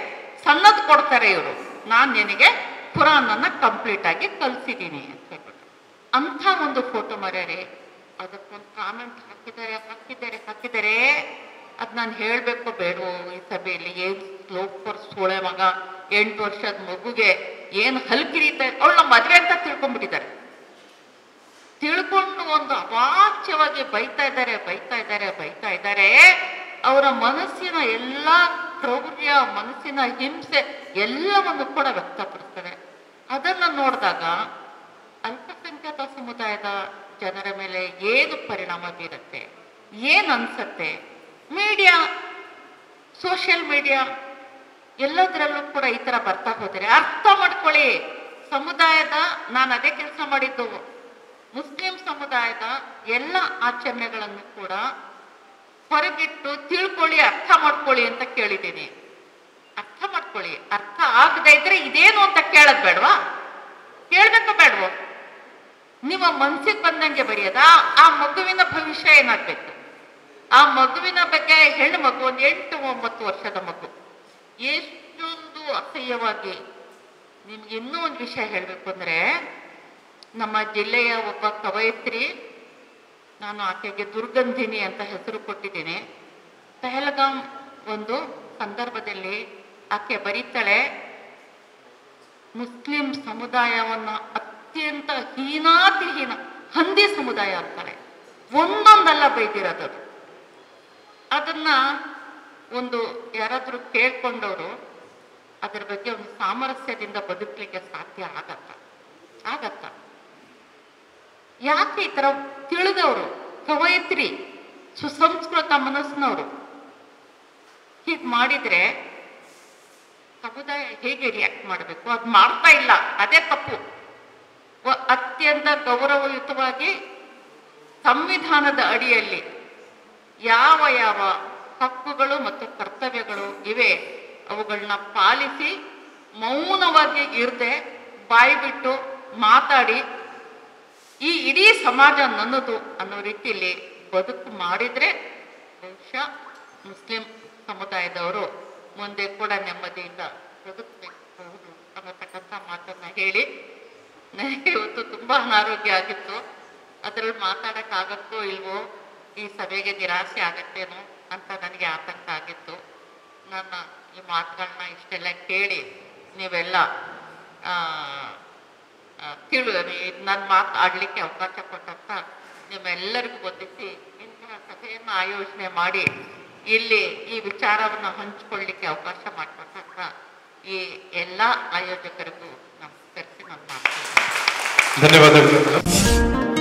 ಸಣ್ಣದು ಕೊಡ್ತಾರೆ ಇವರು, ನಾನು ನಿನಗೆ ಕುರಾನನ್ನ ಕಂಪ್ಲೀಟ್ ಆಗಿ ಕಲ್ಸಿದ್ದೀನಿ ಅಂತ ಹೇಳ್ಬಿಟ್ಟು. ಅಂಥ ಒಂದು ಫೋಟೋ ಮರ್ಯಾರೆ. ಅದಕ್ಕೊಂದು ಕಾಮೆಂಟ್ ಹಾಕಿದ್ದಾರೆ. ಅದ್ ನಾನು ಹೇಳ್ಬೇಕು ಬೇಡವೋ ಈ ಸಭೆಯಲ್ಲಿ? ಏನ್ ಲೋಕರ್ ಸೋಳೆ ಮಗ, 8 ವರ್ಷದ ಮಗುಗೆ ಏನು ಹಲ್ಕಿರಿತಾ, ಅವಳ ಮದ್ವೆ ಅಂತ ತಿಳ್ಕೊಂಡ್ಬಿಟ್ಟಿದ್ದಾರೆ. ತಿಳ್ಕೊಂಡು ಒಂದು ಅವಾಚ್ಯವಾಗಿ ಬೈತಾ ಇದ್ದಾರೆ. ಅವರ ಮನಸ್ಸಿನ ಎಲ್ಲ ಕ್ರೌರ್ಯ, ಮನಸ್ಸಿನ ಹಿಂಸೆ ಎಲ್ಲವನ್ನು ಕೂಡ ವ್ಯಕ್ತಪಡಿಸ್ತಾರೆ. ಅದನ್ನು ನೋಡಿದಾಗ ಅಲ್ಪಸಂಖ್ಯಾತ ಸಮುದಾಯದ ಜನರ ಮೇಲೆ ಏನು ಪರಿಣಾಮ ಬೀರುತ್ತೆ, ಏನು ಅನ್ಸತ್ತೆ? ಮೀಡಿಯಾ, ಸೋಷಿಯಲ್ ಮೀಡಿಯಾ ಎಲ್ಲದರಲ್ಲೂ ಕೂಡ ಈ ತರ ಬರ್ತಾ ಹೋದರೆ ಅರ್ಥ ಮಾಡ್ಕೊಳ್ಳಿ. ಸಮುದಾಯದ, ನಾನು ಅದೇ ಕೆಲಸ ಮಾಡಿದ್ದು, ಮುಸ್ಲಿಂ ಸಮುದಾಯದ ಎಲ್ಲ ಆಚರಣೆಗಳನ್ನು ಕೂಡ ಹೊರಗಿಟ್ಟು ತಿಳ್ಕೊಳ್ಳಿ, ಅರ್ಥ ಮಾಡ್ಕೊಳ್ಳಿ ಅಂತ ಕೇಳಿದ್ದೀನಿ. ಅರ್ಥ ಮಾಡ್ಕೊಳ್ಳಿ. ಅರ್ಥ ಆಗದೆ ಇದ್ರೆ ಇದೇನು ಅಂತ ಕೇಳದ್ ಬೇಡವಾ? ಕೇಳ್ಬೇಕ ಬೇಡವೋ? ನಿಮ್ಮ ಮನ್ಸಿಗೆ ಬಂದಂಗೆ ಬರೆಯದ ಆ ಮಗುವಿನ ಭವಿಷ್ಯ ಏನಾಗ್ಬೇಕು? ಆ ಮಗುವಿನ ಬಗ್ಗೆ, ಹೆಣ್ಣು ಮಗು, ಒಂದು 8-9 ವರ್ಷದ ಮಗು, ಎಷ್ಟೊಂದು ಅಸಹ್ಯವಾಗಿ. ನಿಮ್ಗೆ ಇನ್ನೂ ಒಂದು ವಿಷಯ ಹೇಳ್ಬೇಕು ಅಂದ್ರೆ, ನಮ್ಮ ಜಿಲ್ಲೆಯ ಒಬ್ಬ ಕವಯಿತ್ರಿ, ನಾನು ಆಕೆಗೆ ದುರ್ಗಂಧಿನಿ ಅಂತ ಹೆಸರು ಕೊಟ್ಟಿದ್ದೀನಿ. ಪಹಲ್ಗಾಮ್ ಒಂದು ಸಂದರ್ಭದಲ್ಲಿ ಆಕೆ ಬರೀತಾಳೆ, ಮುಸ್ಲಿಂ ಸಮುದಾಯವನ್ನ ಅತ್ಯಂತ ಹೀನಾತಿಹೀನ ಹಂದಿ ಸಮುದಾಯ ಅಂತಾಳೆ. ಒಂದೊಂದಲ್ಲ ಬೈದಿರೋದು. ಅದನ್ನ ಒಂದು ಯಾರಾದ್ರೂ ಕೇಳ್ಕೊಂಡವರು ಅದ್ರ ಬಗ್ಗೆ ಒಂದು ಸಾಮರಸ್ಯದಿಂದ ಬದುಕಲಿಕ್ಕೆ ಸಾಧ್ಯ ಆಗತ್ತ? ಯಾಕೆ ಈ ತರ ತಿಳಿದವರು, ಕವಯಿತ್ರಿ, ಸುಸಂಸ್ಕೃತ ಮನಸ್ಸಿನವರು ಹೀಗೆ ಮಾಡಿದ್ರೆ ಸಮುದಾಯ ಹೇಗೆ ರಿಯಾಕ್ಟ್ ಮಾಡಬೇಕು? ಅದು ಮಾಡ್ತಾ ಇಲ್ಲ, ಅದೇ ತಪ್ಪು. ಅತ್ಯಂತ ಗೌರವಯುತವಾಗಿ ಸಂವಿಧಾನದ ಅಡಿಯಲ್ಲಿ ಯಾವ ಯಾವ ಹಕ್ಕುಗಳು ಮತ್ತು ಕರ್ತವ್ಯಗಳು ಇವೆ ಅವುಗಳನ್ನ ಪಾಲಿಸಿ ಮೌನವಾಗಿ ಇರದೆ ಬಾಯಿ ಬಿಟ್ಟು ಮಾತಾಡಿ ಈ ಇಡೀ ಸಮಾಜ ನನ್ನದು ಅನ್ನೋ ರೀತಿಯಲ್ಲಿ ಬದುಕು ಮಾಡಿದ್ರೆ ಬಹುಶಃ ಮುಸ್ಲಿಂ ಸಮುದಾಯದವರು ಮುಂದೆ ಕೂಡ ನೆಮ್ಮದಿಯಿಂದ ಬದುಕಬಹುದು ಅನ್ನತಕ್ಕಂಥ ಮಾತನ್ನ ಹೇಳಿ, ನನಗೆ ಇವತ್ತು ತುಂಬಾ ಅನಾರೋಗ್ಯ ಆಗಿತ್ತು. ಅದ್ರಲ್ಲಿ ಮಾತಾಡಕ್ಕಾಗತ್ತೋ ಇಲ್ವೋ, ಈ ಸಭೆಗೆ ನಿರಾಸೆ ಆಗತ್ತೇನೋ ಅಂತ ನನಗೆ ಆತಂಕ ಆಗಿತ್ತು. ನನ್ನ ಈ ಮಾತುಗಳನ್ನ ಇಷ್ಟೆಲ್ಲ ಕೇಳಿ ನೀವೆಲ್ಲ ನನ್ನ ಮಾತು ಆಡ್ಲಿಕ್ಕೆ ಅವಕಾಶ ಕೊಟ್ಟಂತ ನಿಮ್ಮೆಲ್ಲರಿಗೂ ವಂದಿಸಿ ಇಂತಹ ಸಭೆಯನ್ನು ಆಯೋಜನೆ ಮಾಡಿ ಇಲ್ಲಿ ಈ ವಿಚಾರವನ್ನು ಹಂಚಿಕೊಳ್ಳಿಕ್ಕೆ ಅವಕಾಶ ಮಾಡಿಕೊಟ್ಟಂತ ಈ ಎಲ್ಲ ಆಯೋಜಕರಿಗೂ ನಮಸ್ಕರಿಸಿ ನನ್ನ ಮಾತು. ಧನ್ಯವಾದಗಳು.